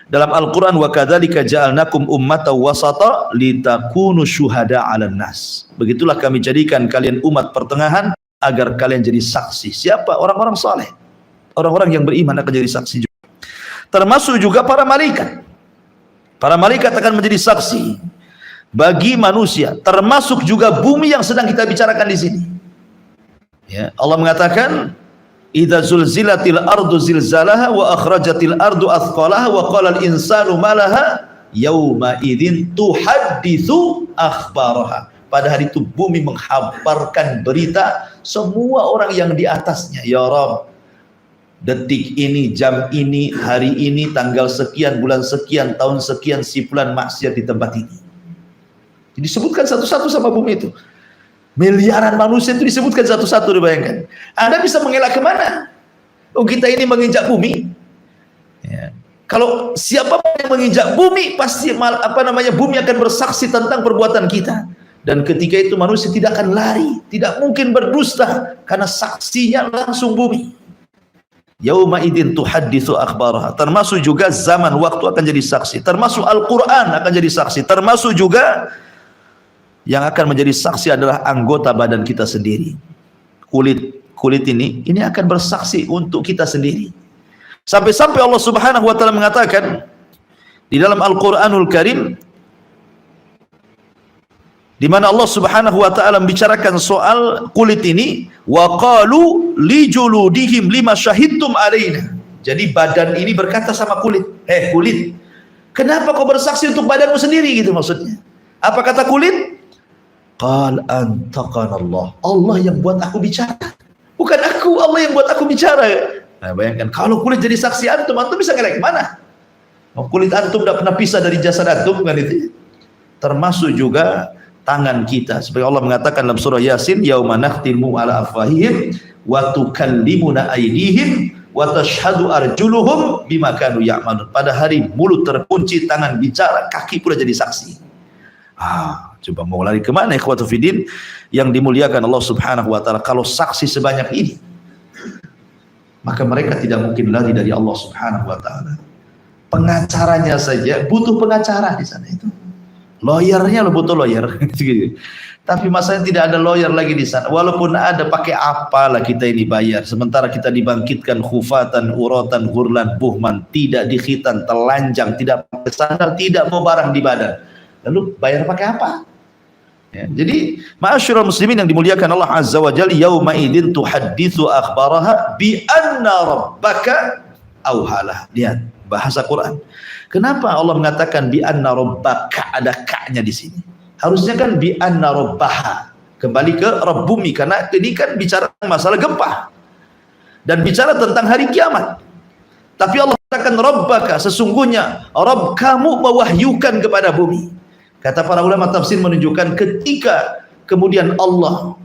dalam Al-Quran, wa kadzalika ja'alnakum ummatan wasata litakunu syuhada 'alan nas. Begitulah kami jadikan kalian umat pertengahan agar kalian jadi saksi. Siapa? Orang-orang saleh. Orang-orang yang beriman akan jadi saksi juga. Termasuk juga para malaikat. Para malaikat akan menjadi saksi bagi manusia, termasuk juga bumi yang sedang kita bicarakan di sini. Ya, Allah mengatakan, idza zulzilatil ardu zilzalaha wa akhrajatil ardu athqalaha wa qala al insanu ma laha yauma idzin tuhadditsu akhbaraha. Pada hari itu bumi menghabarkan berita semua orang yang di atasnya. Ya Rabb, detik ini, jam ini, hari ini, tanggal sekian, bulan sekian, tahun sekian, si fulan maksiat di tempat ini. Disebutkan satu-satu sama bumi itu. Miliaran manusia itu disebutkan satu-satu, dibayangkan. Anda bisa mengelak kemana? Oh, kita ini menginjak bumi. Ya. Kalau siapa yang menginjak bumi, pasti bumi akan bersaksi tentang perbuatan kita. Dan ketika itu manusia tidak akan lari, tidak mungkin berdusta, karena saksinya langsung bumi. Yauma idzin tuhadditsu akhbaraha. Termasuk juga zaman waktu akan jadi saksi. Termasuk Al-Quran akan jadi saksi. Termasuk juga yang akan menjadi saksi adalah anggota badan kita sendiri. Kulit ini akan bersaksi untuk kita sendiri. Sampai-sampai Allah Subhanahu wa taala mengatakan di dalam Al-Qur'anul Karim, di mana Allah Subhanahu wa taala membicarakan soal kulit ini, wa qalu li juludihim lima syahidtum alaina. Jadi badan ini berkata sama kulit, kulit, kenapa kau bersaksi untuk badanmu sendiri, gitu maksudnya. Apa kata kulit? Qal antaqana Allah. Allah yang buat aku bicara. Bukan aku, Allah yang buat aku bicara. Nah, bayangkan kalau kulit jadi saksi antum bisa ngelak kemana? Kulit antum tidak pernah pisah dari jasad antum, kan itu. Termasuk juga tangan kita. Seperti Allah mengatakan dalam surah Yasin, yauma nakhtimu ala afwahihim wa tukallimuna aydihim wa tashhadu arjuluhum bima kanu ya'malun. Pada hari mulut terkunci, tangan bicara, kaki pula jadi saksi. Coba mau lari kemana ikhwatu fiddin yang dimuliakan Allah Subhanahu wa taala? Kalau saksi sebanyak ini, maka mereka tidak mungkin lari dari Allah Subhanahu wa taala. Pengacaranya saja butuh pengacara di sana itu. Lawyernya lo butuh lawyer. Tapi masalahnya tidak ada lawyer lagi di sana. Walaupun ada, pakai apalah kita ini bayar. Sementara kita dibangkitkan khufatan, uratan, ghurlan, buhman, tidak dikhitan, telanjang, tidak pakai sandal, tidak mau barang di badan. Lalu bayar pakai apa? Ya, jadi ma'asyiral muslimin yang dimuliakan Allah Azza wa Jalla, yauma idzin tuhadditsu akhbaraha bi anna rabbaka auhalah. Lihat bahasa Quran. Kenapa Allah mengatakan bi anna rabbaka, ada ka-nya di sini? Harusnya kan bi anna rabbaha, kembali ke Rabb bumi, karena ini kan bicara masalah gempa dan bicara tentang hari kiamat. Tapi Allah katakan rabbaka, sesungguhnya Rabb kamu mewahyukan kepada bumi. Kata para ulama tafsir menunjukkan ketika kemudian Allah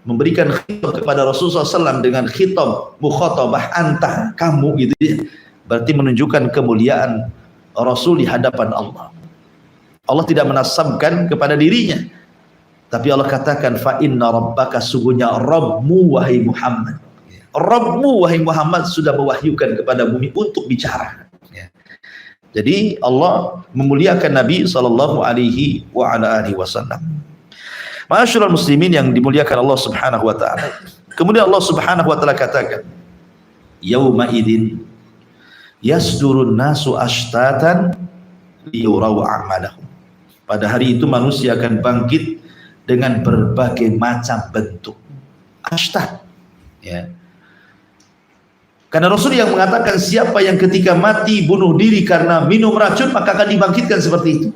memberikan khitab kepada Rasulullah SAW dengan khitab mukhatabah anta, kamu, gitu ya. Berarti menunjukkan kemuliaan Rasul di hadapan Allah. Allah tidak menasabkan kepada dirinya, tapi Allah katakan fa inna rabbaka, sungguhnya Rabbmu wahai Muhammad. Rabbmu wahai Muhammad sudah mewahyukan kepada bumi untuk bicara. Jadi Allah memuliakan Nabi sallallahu alaihi wa ala alihi wasallam. Ma'asyiral muslimin yang dimuliakan Allah Subhanahu wa taala. Kemudian Allah Subhanahu wa taala katakan, yauma idzin yasdurun nasu ashtatan liyuraw a'malahum. Pada hari itu manusia akan bangkit dengan berbagai macam bentuk. Ashtat, ya. Karena Rasul yang mengatakan siapa yang ketika mati bunuh diri karena minum racun, maka akan dibangkitkan seperti itu.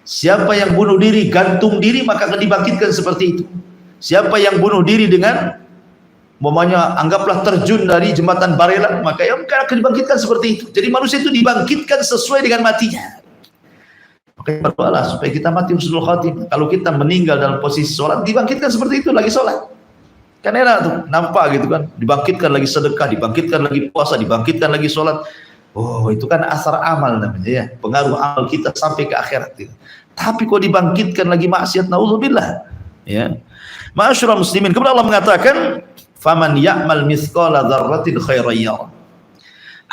Siapa yang bunuh diri gantung diri, maka akan dibangkitkan seperti itu. Siapa yang bunuh diri dengan anggaplah terjun dari jembatan Barelang, maka akan dibangkitkan seperti itu. Jadi manusia itu dibangkitkan sesuai dengan matinya. Maka berdoalah supaya kita mati husnul khatimah. Kalau kita meninggal dalam posisi sholat, dibangkitkan seperti itu, lagi sholat. Kan enak tuh, nampak gitu kan, dibangkitkan lagi sedekah, dibangkitkan lagi puasa, dibangkitkan lagi sholat. Oh, itu kan asar amal namanya ya, pengaruh amal kita sampai ke akhirat gitu. Tapi kok dibangkitkan lagi maksiat, naudzubillah ya. Ma'asyiral muslimin, kemudian Allah mengatakan faman ya'mal mithqala dzarratin khairan yarah.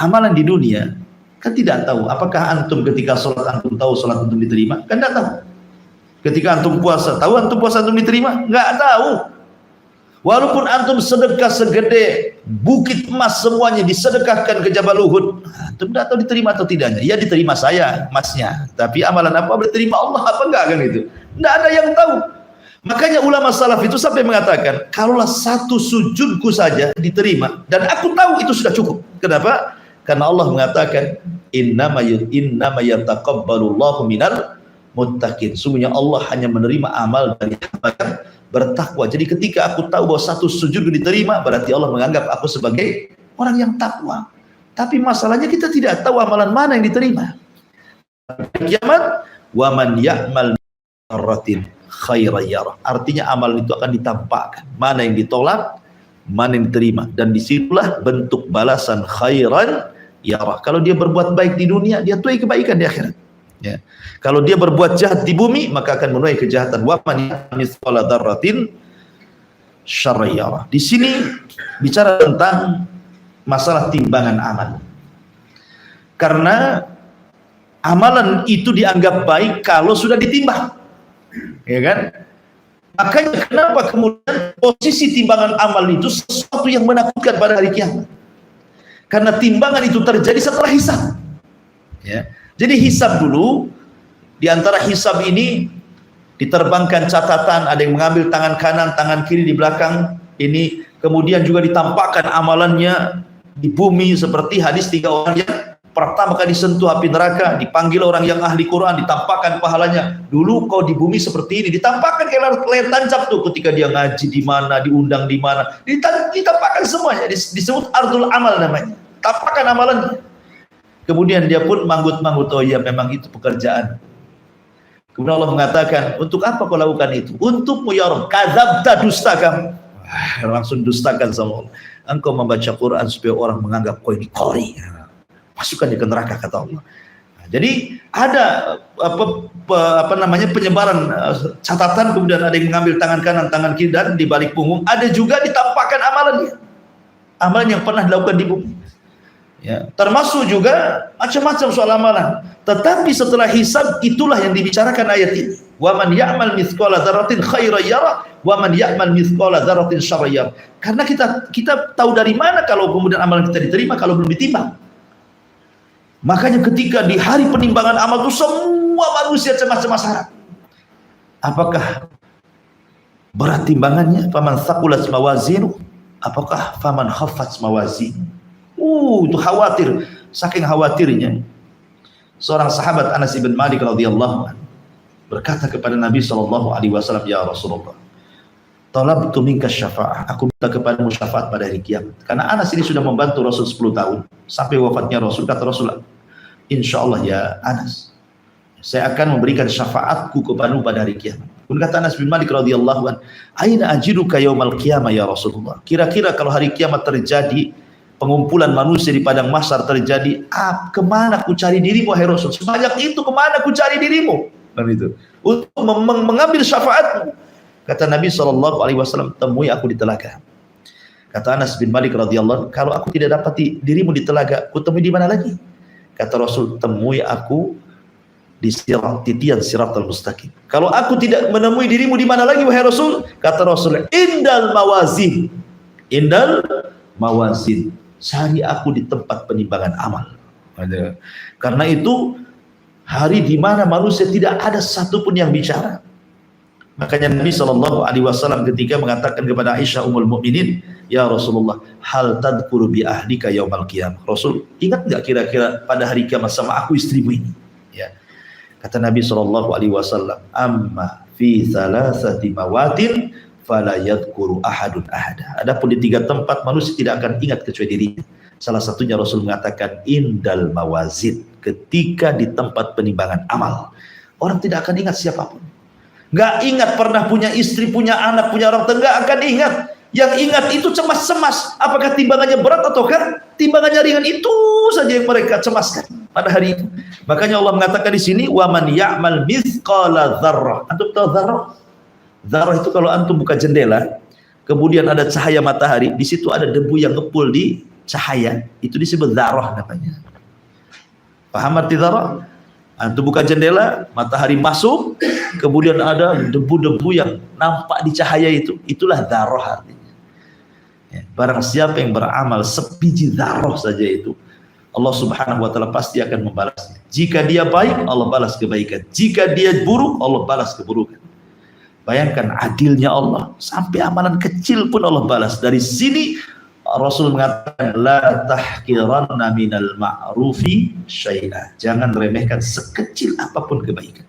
Amalan di dunia Kan tidak tahu. Apakah antum ketika sholat antum tahu sholat antum diterima? Kan tidak tahu. Ketika antum puasa, tahu antum puasa antum diterima? Nggak tahu. Walaupun antum sedekah segede bukit emas semuanya disedekahkan ke Jabal Uhud, antum tidak tahu diterima atau tidaknya. Ya diterima saya emasnya, tapi amalan apa diterima Allah apa enggak kan itu? Tidak ada yang tahu. Makanya ulama salaf itu sampai mengatakan, kalaulah satu sujudku saja diterima dan aku tahu itu sudah cukup. Kenapa? Karena Allah mengatakan innama yataqabbalullahu minal muttaqin. Sungguhnya Allah hanya menerima amal dari hamba yang bertakwa. Jadi ketika aku tahu bahwa satu sujud diterima, berarti Allah menganggap aku sebagai orang yang takwa. Tapi masalahnya kita tidak tahu amalan mana yang diterima. Kiamat, wa man ya'mal dzarratin khairan yarah. Artinya amalan itu akan ditampakkan. Mana yang ditolak, mana yang diterima. Dan disitulah bentuk balasan khairan yarah. Kalau dia berbuat baik di dunia, dia tuai kebaikan di akhirat. Ya. Kalau dia berbuat jahat di bumi, maka akan menuai kejahatan. Wa man mithqala dzarratin syarran yarah. Di sini bicara tentang masalah timbangan amal. Karena amalan itu dianggap baik kalau sudah ditimbang. Ya kan? Makanya kenapa kemudian posisi timbangan amal itu sesuatu yang menakutkan pada hari kiamat? Karena timbangan itu terjadi setelah hisab. Ya. Jadi hisab dulu, di antara hisab ini diterbangkan catatan, ada yang mengambil tangan kanan, tangan kiri di belakang ini, kemudian juga ditampakkan amalannya di bumi seperti hadis 3 orang yang pertama kali disentuh api neraka, dipanggil orang yang ahli Quran, ditampakkan pahalanya. Dulu kau di bumi seperti ini, ditampakkan kayak layar tancap tuh ketika dia ngaji di mana, diundang di mana, ditampakkan semuanya, disebut ardul amal namanya, tampakkan amalannya. Kemudian dia pun manggut-manggut, oh ya memang itu pekerjaan. Kemudian Allah mengatakan, untuk apa kau lakukan itu? Untukmu ya Rabb, kadzabta, dusta kamu. Langsung dustakan sama Allah. Engkau membaca Quran supaya orang menganggap kau ini qori. Masukkan dia ke neraka, kata Allah. Jadi ada penyebaran catatan, kemudian ada yang mengambil tangan kanan, tangan kiri, dan di balik punggung ada juga ditampakkan amalannya. Amalan yang pernah dilakukan di bumi. Ya, termasuk juga macam-macam soal amalan. Tetapi setelah hisab, itulah yang dibicarakan ayat ini. Wa man ya'mal mithqala dzarratin khairan yarah wa man ya'mal mithqala dzarratin syarran yarah. Karena kita tahu dari mana kalau kemudian amalan kita diterima kalau belum ditimbang. Makanya ketika di hari penimbangan amal itu semua manusia cemas-cemas harap. Apakah berat timbangannya? Faman thaqulat mawazinu, apakah faman khaffat mawazinu? Itu khawatir, saking khawatirnya. Seorang sahabat Anas bin Malik radhiyallahu anhu berkata kepada Nabi SAW, ya Rasulullah, talabtu minka syafa'ah, aku minta kepadamu syafaat pada hari kiamat. Karena Anas ini sudah membantu Rasul 10 tahun sampai wafatnya Rasul. Kata Rasul, insyaallah ya Anas, saya akan memberikan syafaatku kepadamu pada hari kiamat. Kemudian kata Anas bin Malik radhiyallahu anhu, aina ajiduka yaumal qiyamah ya Rasulullah. Kira-kira kalau hari kiamat terjadi, pengumpulan manusia di padang mahsyar terjadi, kemana ku cari dirimu wahai Rasul? Sebanyak itu kemana ku cari dirimu? Dan itu untuk mengambil syafaatmu. Kata Nabi SAW, temui aku di telaga. Kata Anas bin Malik radhiyallahu anhu, kalau aku tidak dapat dirimu di telaga, ku temui di mana lagi? Kata Rasul, temui aku di titian siratal mustaqim. Kalau aku tidak menemui dirimu di mana lagi wahai Rasul? Kata Rasul, indal mawazin. Indal mawazin. Cari aku di tempat penimbangan amal. Karena itu hari di mana manusia tidak ada satupun yang bicara. Makanya Nabi SAW ketika mengatakan kepada Aisyah Ummul Mukminin, ya Rasulullah, hal tadhkuru bi ahlika yaumal qiyamah. Rasul, ingat enggak kira-kira pada hari kiamat sama aku istrimu ini? Ya. Kata Nabi SAW, amma fi thalathati mawatin fala yadhkuru ahadun ahada. Adapun di 3 tempat manusia tidak akan ingat kecuali dirinya. Salah satunya Rasul mengatakan indal mawazin, ketika di tempat penimbangan amal. Orang tidak akan ingat siapapun. Nggak ingat pernah punya istri, punya anak, punya orang tua, nggak akan ingat. Yang ingat itu cemas-cemas. Apakah timbangannya berat ataukah timbangannya ringan, itu saja yang mereka cemaskan pada hari itu. Makanya Allah mengatakan di sini, wa man ya'mal mithqala dzarrah. Antum tahu dzarrah? Dzarrah itu kalau antum buka jendela, kemudian ada cahaya matahari, di situ ada debu yang ngepul di cahaya, itu disebut dzarrah namanya. Paham arti dzarrah? Antum buka jendela, matahari masuk, kemudian ada debu-debu yang nampak di cahaya itu. Itulah dzarrah artinya. Ya, barang siapa yang beramal sebiji dzarrah saja itu, Allah Subhanahu wa taala pasti akan membalasnya. Jika dia baik, Allah balas kebaikan. Jika dia buruk, Allah balas keburukan. Bayangkan adilnya Allah, sampai amalan kecil pun Allah balas. Dari sini Rasul mengatakan la tahqiranna minal ma'rufi syai'a. Jangan remehkan sekecil apapun kebaikan.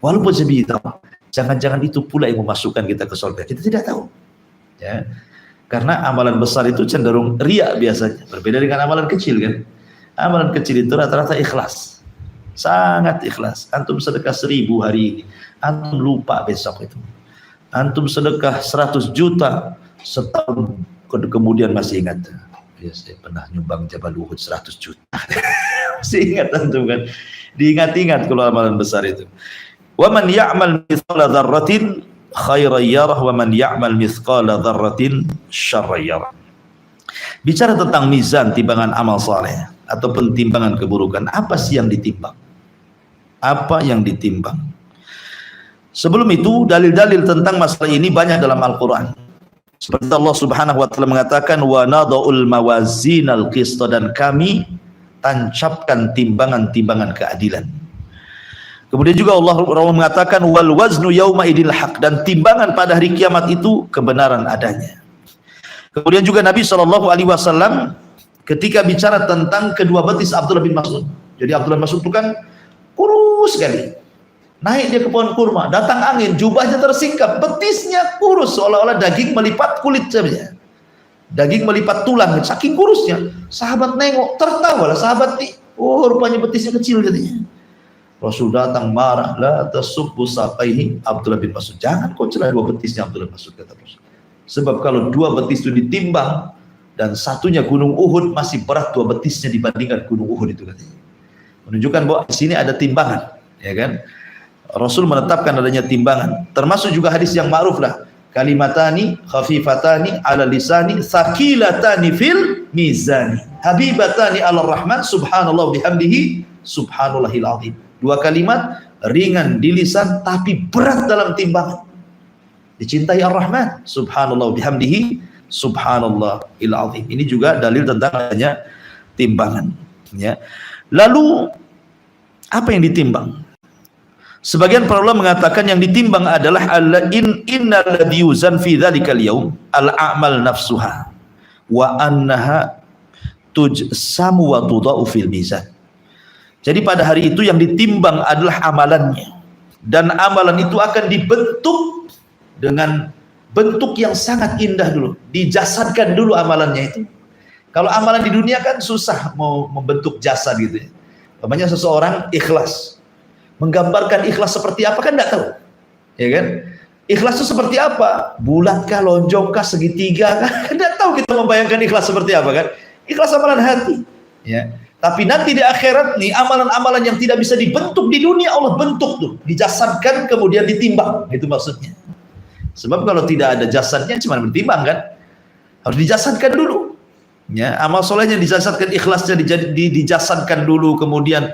Walaupun sebiji dzarrah. Jangan-jangan itu pula yang memasukkan kita ke surga. Kita tidak tahu. Ya. Karena amalan besar itu cenderung riya biasanya. Berbeda dengan amalan kecil kan. Amalan kecil itu rata-rata ikhlas. Sangat ikhlas. Antum sedekah 1000 hari ini, antum lupa besok itu. Antum sedekah 100 juta setahun kemudian masih ingat. Ya, saya pernah nyumbang Jabal Uhud 100 juta. Masih ingat antum kan? Diingat-ingat kalau amalan besar itu. Wa man ya'mal mithqala dzarratin khairan yarah wa man ya'mal mithqala dzarratin syarran yarah. Bicara tentang mizan, timbangan amal saleh ataupun timbangan keburukan, apa sih yang ditimbang? Apa yang ditimbang? Sebelum itu, dalil-dalil tentang masalah ini banyak dalam Al-Quran. Seperti Allah Subhanahu wa taala mengatakan wa nada'ul mawazinal qist, dan kami tancapkan timbangan-timbangan keadilan. Kemudian juga Allah mengatakan wal waznu yauma idil haq, dan timbangan pada hari kiamat itu kebenaran adanya. Kemudian juga Nabi SAW ketika bicara tentang kedua betis Abdullah bin Mas'ud. Jadi Abdullah bin Mas'ud itu kan kurus sekali. Naik dia ke pohon kurma, datang angin, jubahnya tersingkap, betisnya kurus seolah-olah daging melipat kulit saja. Daging melipat tulang, saking kurusnya. Sahabat nengok, tertawalah sahabat nih. Oh, rupanya betisnya kecil katanya. Rasul datang marah, la tasubbu saqaihi Abdullah bin Mas'ud. Jangan kau celah dua betisnya Abdullah bin Mas'ud, kata Rasul. Sebab kalau dua betis itu ditimbang dan satunya gunung Uhud, masih berat dua betisnya dibandingkan gunung Uhud itu katanya. Menunjukkan bahwa di sini ada timbangan, ya kan? Rasul menetapkan adanya timbangan. Termasuk juga hadis yang ma'ruf lah, kalimatani khafifatani ala lisani thaqilatani fil mizani habibatani ala rahman subhanallah bihamdihi subhanallahil azim. Dua kalimat ringan di lisan tapi berat dalam timbangan. Dicintai Ar-Rahman subhanallah bihamdihi subhanallahil azim. Ini juga dalil tentang adanya timbangan, ya. Lalu apa yang ditimbang? Sebagian para ulama mengatakan yang ditimbang adalah innal ladzi yuzan fi dzalikal yaum al-a'mal nafsuha wa annaha tujsamu wa tudau fil mizan. Jadi pada hari itu yang ditimbang adalah amalannya, dan amalan itu akan dibentuk dengan bentuk yang sangat indah dulu, dijasadkan dulu amalannya itu. Kalau amalan di dunia kan susah mau membentuk jasad gitu ya. Namanya seseorang ikhlas, menggambarkan ikhlas seperti apa kan enggak tahu, ya kan? Ikhlas itu seperti apa? Bulatkah, lonjongkah, segitiga kah? Enggak tahu kita membayangkan ikhlas seperti apa kan? Ikhlas amalan hati, ya. Tapi nanti di akhirat nih, amalan-amalan yang tidak bisa dibentuk di dunia Allah bentuk tuh, dijasadkan kemudian ditimbang. Itu maksudnya. Sebab kalau tidak ada jasadnya cuma bertimbang kan? Harus dijasadkan dulu. Ya, amal solehnya dijasadkan, ikhlasnya dijasadkan dulu, kemudian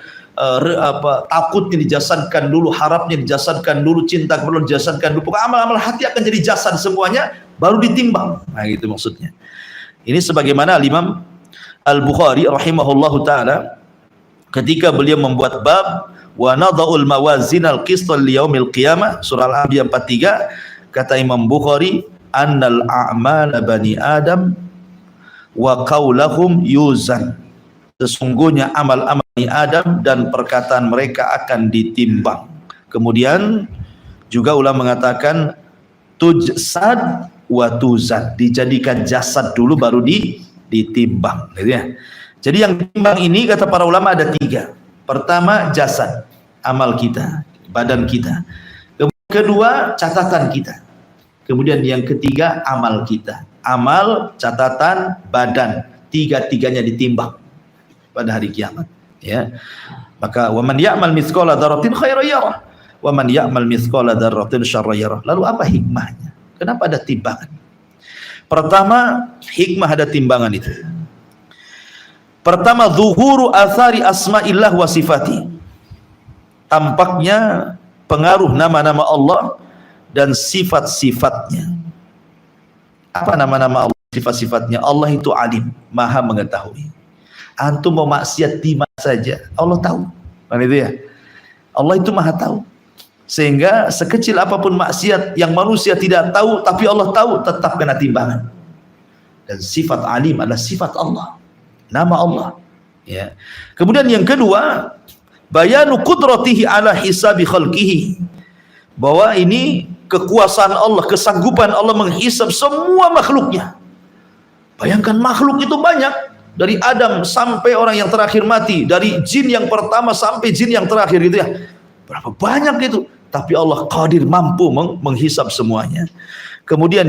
takutnya dijasadkan dulu, harapnya dijasadkan dulu, cinta kepada dijasadkan dulu. Pokoknya amal-amal hati akan jadi jasad semuanya, baru ditimbang. Nah, gitu maksudnya. Ini sebagaimana Imam Al-Bukhari rahimahullahu taala ketika beliau membuat bab wa nadha'ul mawazinal qistal liyaumil qiyamah, surah Al-Anbiya 43, kata Imam Bukhari annal a'mal bani Adam wa qaulahum yuzan, sesungguhnya amal-amal bani Adam dan perkataan mereka akan ditimbang. Kemudian juga ulama mengatakan tujsad wa tuzan, dijadikan jasad dulu baru ditimbang, gitu ya. Jadi yang ditimbang ini kata para ulama ada 3. Pertama jasad, amal kita, badan kita. Kedua catatan kita. Kemudian yang ketiga amal kita. Amal, catatan, badan, tiga-tiganya ditimbang pada hari kiamat, ya. Maka wa man ya'mal mithqala dzarratin khairan yarah wa man ya'mal mithqala dzarratin syarran yarah. Lalu apa hikmahnya? Kenapa ada timbangan? Pertama, hikmah ada timbangan itu. Pertama, zuhuru athari asma'illah wa sifati. Tampaknya pengaruh nama-nama Allah dan sifat-sifatnya. Apa nama-nama Allah, sifat-sifatnya? Allah itu alim, maha mengetahui. Antum mau maksiat di mana saja, Allah tahu. Kan itu ya? Allah itu maha tahu. Sehingga sekecil apapun maksiat yang manusia tidak tahu, tapi Allah tahu, tetap kena timbangan. Dan sifat alim adalah sifat Allah, nama Allah. Ya. Kemudian yang kedua, bayanu qudratihi ala hisabi khalqihi. Bahwa ini kekuasaan Allah, kesanggupan Allah menghisab semua makhluknya. Bayangkan makhluk itu banyak, dari Adam sampai orang yang terakhir mati, dari jin yang pertama sampai jin yang terakhir gitu ya. Berapa banyak itu, tapi Allah qadir, mampu menghisab semuanya. Kemudian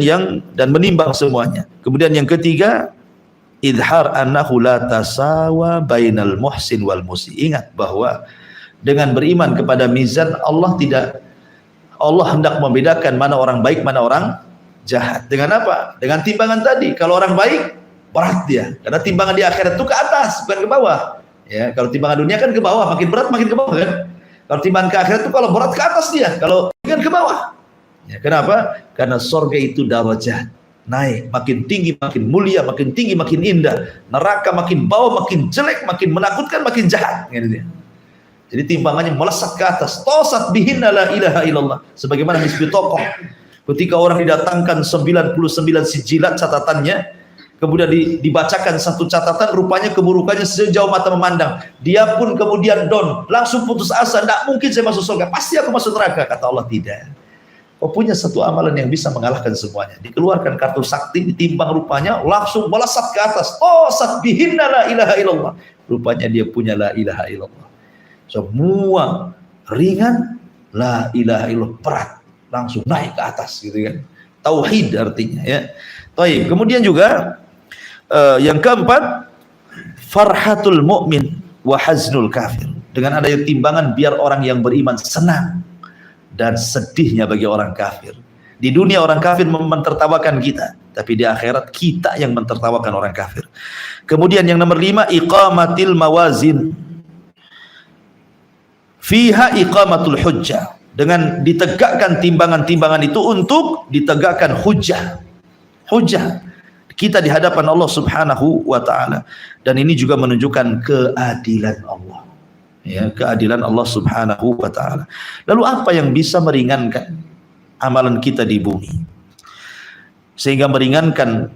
dan menimbang semuanya. Kemudian yang ketiga, idhar annahu la tasawa bainal muhsin wal musi. Ingat bahwa dengan beriman kepada mizan Allah hendak membedakan mana orang baik, mana orang jahat. Dengan apa? Dengan timbangan tadi. Kalau orang baik, berat dia. Karena timbangan di akhirat itu ke atas, bukan ke bawah. Ya, kalau timbangan dunia kan ke bawah, makin berat makin ke bawah kan. Kalau timbangan ke akhirat itu kalau berat ke atas dia, kalau kan ke bawah. Ya, kenapa? Karena surga itu darajat. Naik, makin tinggi makin mulia, makin tinggi makin indah. Neraka makin bawah makin jelek, makin menakutkan, makin jahat. Gitu dia. Jadi timbangannya melesat ke atas. Tosat bihinna la ilaha illallah. Sebagaimana Misbah Tokoh. Ketika orang didatangkan 99 sijilat catatannya, kemudian dibacakan satu catatan, rupanya keburukannya sejauh mata memandang. Dia pun kemudian down, langsung putus asa. Tidak mungkin saya masuk surga, pasti aku masuk neraka. Kata Allah, tidak. Kau punya satu amalan yang bisa mengalahkan semuanya. Dikeluarkan kartu sakti, ditimbang rupanya, langsung melesat ke atas. Tosat bihinna la ilaha illallah. Rupanya dia punya la ilaha illallah. Semua ringan, la ilaha illallah berat, langsung naik ke atas gitu kan. Tauhid artinya ya. Baik, kemudian juga yang keempat, farhatul mu'min wa haznul kafir. Dengan adanya timbangan biar orang yang beriman senang dan sedihnya bagi orang kafir. Di dunia orang kafir mentertawakan kita, tapi di akhirat kita yang mentertawakan orang kafir. Kemudian yang nomor 5, iqamatil mawazin. Fiha iqamatul hujjah. Dengan ditegakkan timbangan-timbangan itu untuk ditegakkan hujjah. Hujjah kita di hadapan Allah Subhanahu wa taala. Dan ini juga menunjukkan keadilan Allah. Ya, keadilan Allah Subhanahu wa taala. Lalu apa yang bisa meringankan amalan kita di bumi? Sehingga meringankan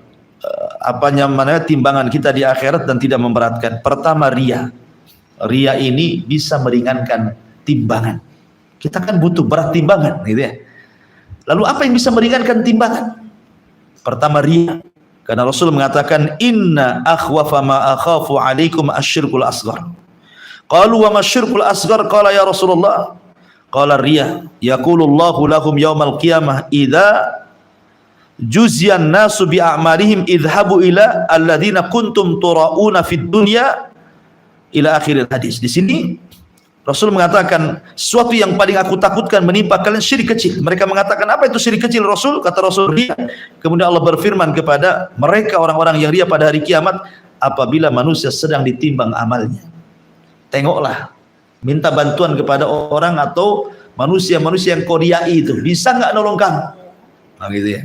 timbangan kita di akhirat dan tidak memberatkan. Pertama, riya. Riya ini bisa meringankan timbangan. Kita kan butuh berat timbangan gitu ya. Lalu apa yang bisa meringankan timbangan? Pertama, riya. Karena Rasul mengatakan, inna akhwafa ma akhafu alaikum asyirkul asghar. Qalu wa masyirkul asghar? Qala ya Rasulullah. Qala riya. Yaqulullahu lahum yawmal qiyamah idza juziyan nasu bi a'malihim idhabu ila alladhina kuntum turauna fid dunya ila akhiril hadis. Di sini Rasul mengatakan sesuatu yang paling aku takutkan menimpa kalian syirik kecil. Mereka mengatakan, apa itu syirik kecil Rasul? Kata Rasul, riya. Kemudian Allah berfirman kepada mereka orang-orang yang riya pada hari kiamat, apabila manusia sedang ditimbang amalnya, tengoklah, minta bantuan kepada orang atau manusia-manusia yang kau riyai itu, bisa nggak nolong kamu? Nah, gitu ya.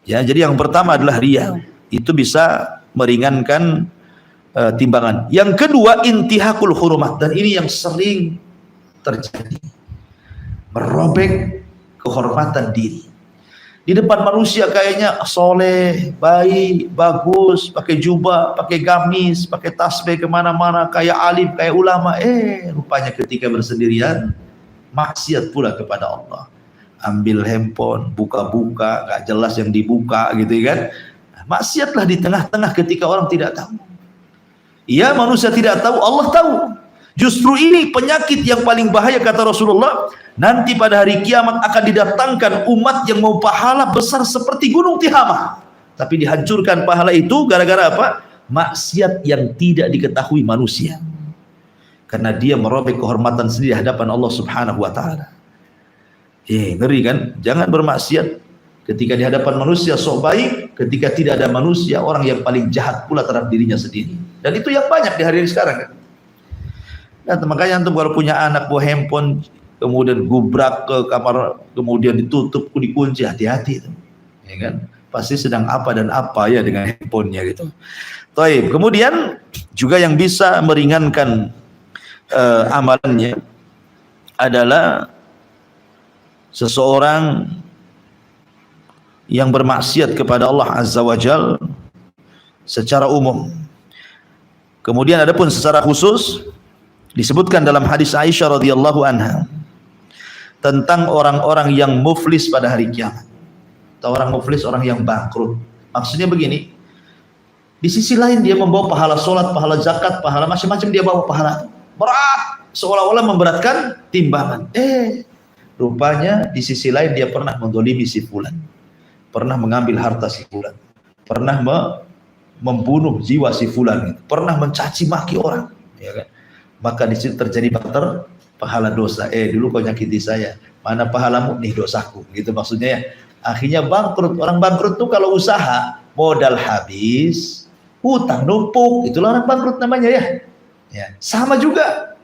Ya, jadi yang pertama adalah riya. Itu bisa meringankan timbangan. Yang kedua, intihakul hurumat, dan ini yang sering terjadi, merobek kehormatan diri. Di depan manusia kayaknya soleh, baik, bagus, pakai jubah, pakai gamis, pakai tasbih kemana-mana, kayak alim, kayak ulama. Rupanya ketika bersendirian maksiat pula kepada Allah. Ambil handphone, buka-buka, gak jelas yang dibuka gitu kan. Maksiatlah di tengah-tengah ketika orang tidak tahu. Ya, manusia tidak tahu, Allah tahu. Justru ini penyakit yang paling bahaya, kata Rasulullah. Nanti pada hari kiamat akan didatangkan umat yang mau pahala besar seperti gunung Tihamah, tapi dihancurkan pahala itu gara-gara apa? Maksiat yang tidak diketahui manusia. Karena dia merobek kehormatan sendiri di hadapan Allah Subhanahu wa taala. Ngeri kan? Jangan bermaksiat ketika di hadapan manusia sok baik, ketika tidak ada manusia, orang yang paling jahat pula terhadap dirinya sendiri. Dan itu yang banyak di hari ini sekarang kan. Nah, makanya antum kalau punya anak bawa handphone kemudian gubrak ke kamar, kemudian ditutup, dikunci, hati-hati itu. Ya kan? Pasti sedang apa dan apa ya dengan handphonenya gitu. Taib. Kemudian juga yang bisa meringankan amalannya adalah seseorang yang bermaksiat kepada Allah Azza wa Jal secara umum. Kemudian adapun secara khusus disebutkan dalam hadis Aisyah radhiyallahu anha tentang orang-orang yang muflis pada hari kiamat. Atau orang muflis, orang yang bangkrut. Maksudnya begini, di sisi lain dia membawa pahala sholat, pahala zakat, pahala macam-macam, dia bawa pahala berat, seolah-olah memberatkan timbangan. Rupanya di sisi lain dia pernah mendolimi si fulan, pernah mengambil harta si fulan, pernah membunuh jiwa si fulan, pernah mencaci maki orang, ya kan? Maka di situ terjadi barter pahala dosa. Dulu kau nyakiti saya, mana pahalamu? Nih dosaku, gitu maksudnya ya. Akhirnya bangkrut. Orang bangkrut tuh kalau usaha modal habis, hutang numpuk, itulah orang bangkrut namanya ya. Sama juga.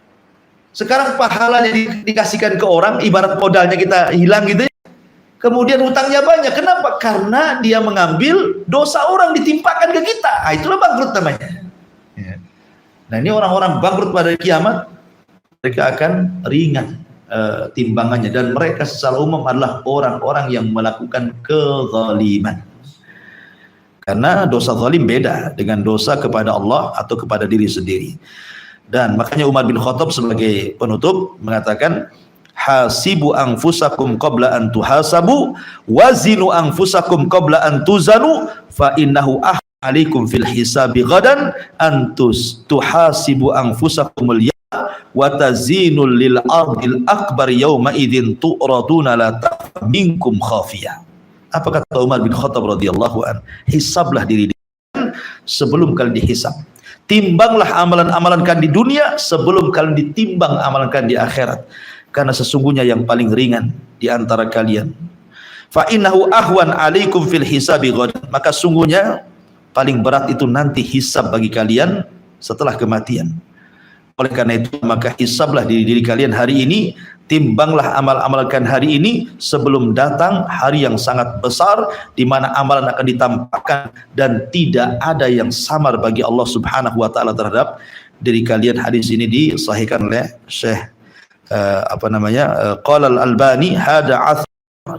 Sekarang pahalanya dikasihkan ke orang, ibarat modalnya kita hilang gitu ya. Kemudian hutangnya banyak. Kenapa? Karena dia mengambil dosa orang ditimpakan ke kita. Itulah bangkrut namanya. Nah, ini orang-orang bangkrut pada kiamat, mereka akan ringan timbangannya, dan mereka secara umum adalah orang-orang yang melakukan kezaliman. Karena dosa zalim beda dengan dosa kepada Allah atau kepada diri sendiri. Dan makanya Umar bin Khattab sebagai penutup mengatakan, hasibu anfusakum qabla an tuhasabu wazinu anfusakum qabla an tuzanu fa innahu alaikum fil hisabi ghadan antus tuhasibu anfusakumul ya wa tazinul lil ardil akbar yawma idzin tu'raduna la minkum khafiyah. Apa kata Umar bin Khattab radhiyallahu an? Hisablah diri sebelum kalian dihisab. Timbanglah amalan-amalan kalian di dunia sebelum kalian ditimbang amalan kalian di akhirat. Karena sesungguhnya yang paling ringan di antara kalian, fa innahu ahwan alaikum fil hisabi ghadan, maka sungguhnya paling berat itu nanti hisab bagi kalian setelah kematian. Oleh karena itu maka hisablah diri kalian hari ini, timbanglah amal-amal kalian hari ini sebelum datang hari yang sangat besar di mana amalan akan ditampakkan dan tidak ada yang samar bagi Allah Subhanahu wa taala terhadap diri kalian. Hadis ini disahihkan oleh Syekh qala al-Albani hada athar.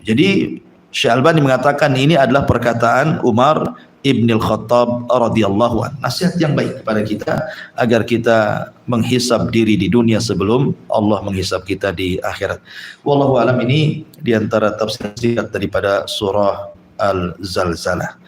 Jadi Syekh Albani mengatakan ini adalah perkataan Umar Ibn al-Khattab radhiyallahu anhu. Nasihat yang baik kepada kita agar kita menghisab diri di dunia sebelum Allah menghisab kita di akhirat. Wallahu alam, ini diantara tafsir singkat daripada surah Al-Zalzalah.